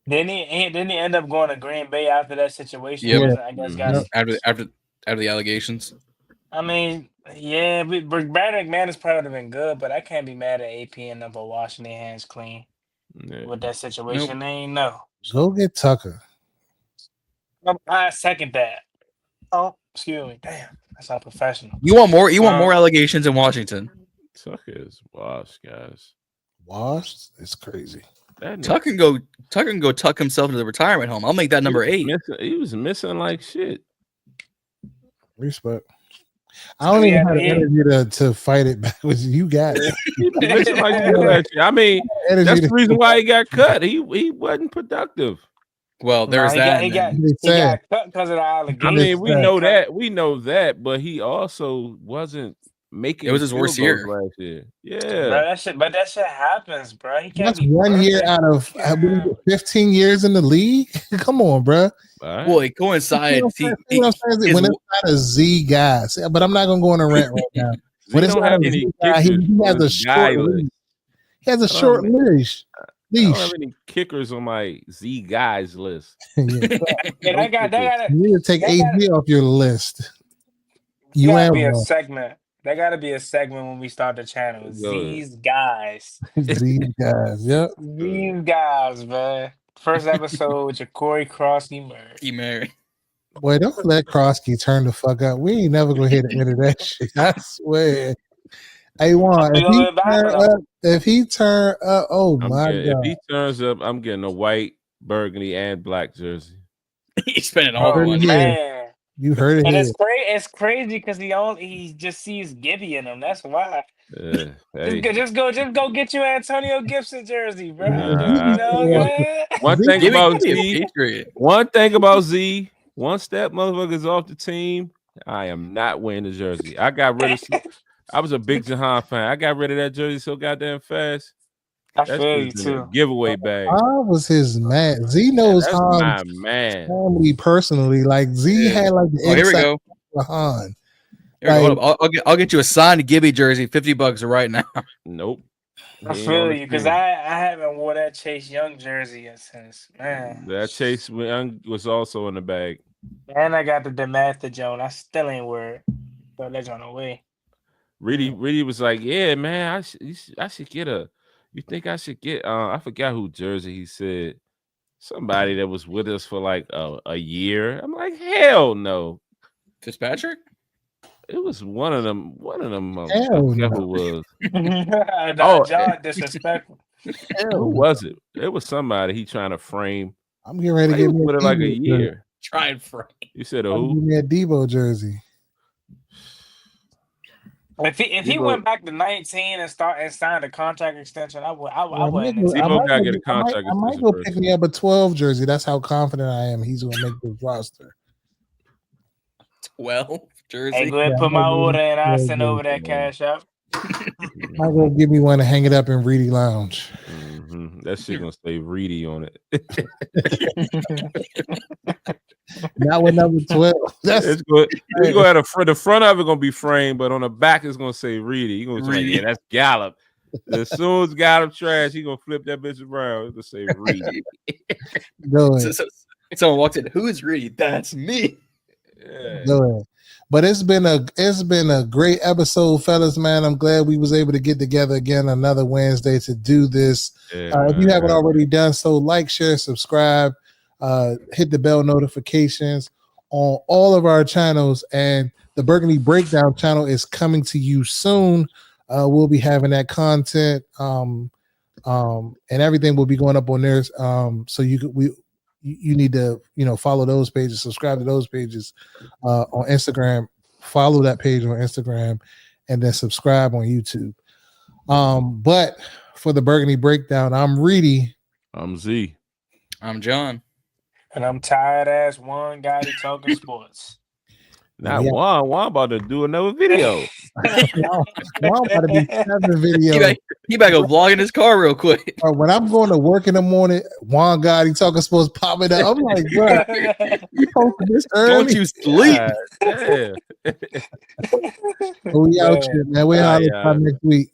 Didn't he end up going to Green Bay after that situation? Yeah, I guess after the allegations. I mean, yeah, Brandon McManus probably would have been good, but I can't be mad at AP and them for washing their hands clean with that situation. Nope. They ain't know. Go get Tucker. I second that. Oh, excuse me. Damn, that's not professional. You want more? You want more allegations in Washington? Tucker is washed, guys. Washed? It's crazy. Tucker can go tuck himself into the retirement home. I'll make that number 8. He was missing like shit. Respect. I don't even have the energy to fight it back with you guys. I mean, that's the reason why he got cut. He wasn't productive. Well, there's that. He got cut because of the allegations. I mean, we know that, but he also wasn't making. It was his worst year last year. Yeah, bro, that shit happens, bro. He can't. That's 1 year out of 15 years in the league. Come on, bro. Right. Well, it coincides. When it's not a Z guy, but I'm not gonna go on a rant right now. When it's not a Z guy, he has a short leash. He has a short leash. I don't have any kickers on my Z guys list. You need to take AZ off your list. You gotta be a segment. That gotta be a segment when we start the channel. These guys. These guys, yep. These guys, man. First episode with your Corey Krosky Murray. Boy, don't let Krosky turn the fuck up. We ain't never gonna hear the end of that shit. I swear. Hey, Juan, if he turn up, oh my God. If he turns up, I'm getting a white, burgundy, and black jersey. He's spending all the money. Man. You heard it. And it's crazy because he just sees Gibby in him. That's why. Hey. Just go get you Antonio Gibson jersey, bro. One thing about Z, once that motherfucker's off the team, I am not wearing the jersey. I was a big Jahan fan. I got rid of that jersey so goddamn fast. I feel you too. Giveaway bag. I was his man. Z knows my man. Family personally. Like Z had like the here we go. Han. I'll get you a signed Gibby jersey, $50 right now. Nope. I feel you because I haven't wore that Chase Young jersey since, man. That Chase Young was also in the bag. And I got the DeMatha Jones. I still ain't wear it. Throw that on away. Really was like, yeah, man, I should get a. You think I should get? I forgot who jersey he said. Somebody that was with us for like a year. I'm like, hell no. Fitzpatrick? It was one of them. Hell I forgot who was. John disrespectful. Who was it? It was somebody he trying to frame. I'm getting ready to get with it like a year. Try and frame. You said who? Give me a Debo jersey. If he went back to 19 and signed a contract extension, I wouldn't. Debo gotta get a contract extension. I might go pick me up a 12 jersey. That's how confident I am. He's gonna make this roster. 12 jersey. Hey, go ahead and put my order in. I'll send over that cash out. I'm gonna give me one to hang it up in Reedy Lounge. Mm-hmm. That shit gonna say Reedy on it. Not with number 12. It's good. You go at the front of it gonna be framed, but on the back it's gonna say Reedy. You gonna say, yeah, that's Gallup. As soon as Gallup trash, he gonna flip that bitch around. It's gonna say Reedy. Someone walks in. Who is Reedy? That's me. Yeah. Go ahead. But it's been a great episode, fellas, man. I'm glad we was able to get together again another Wednesday to do this. If you haven't already done so, like, share, subscribe, hit the bell notifications on all of our channels. And the Burgundy Breakdown channel is coming to you soon. We'll be having that content, and everything will be going up on there. So you you need to, follow those pages, subscribe to those pages on Instagram, follow that page on Instagram, and then subscribe on YouTube. But for the Burgundy Breakdown, I'm Reedy. I'm Z. I'm John. And I'm tired ass one guy talking sports. Now Juan about to do another video. Juan about to be 7 videos. He better go vlog in his car real quick. When I'm going to work in the morning, Juan Gotti talking sports popping up. I'm like, bro, you posted this early? Don't you sleep? Yeah. We out here, man. We out next week.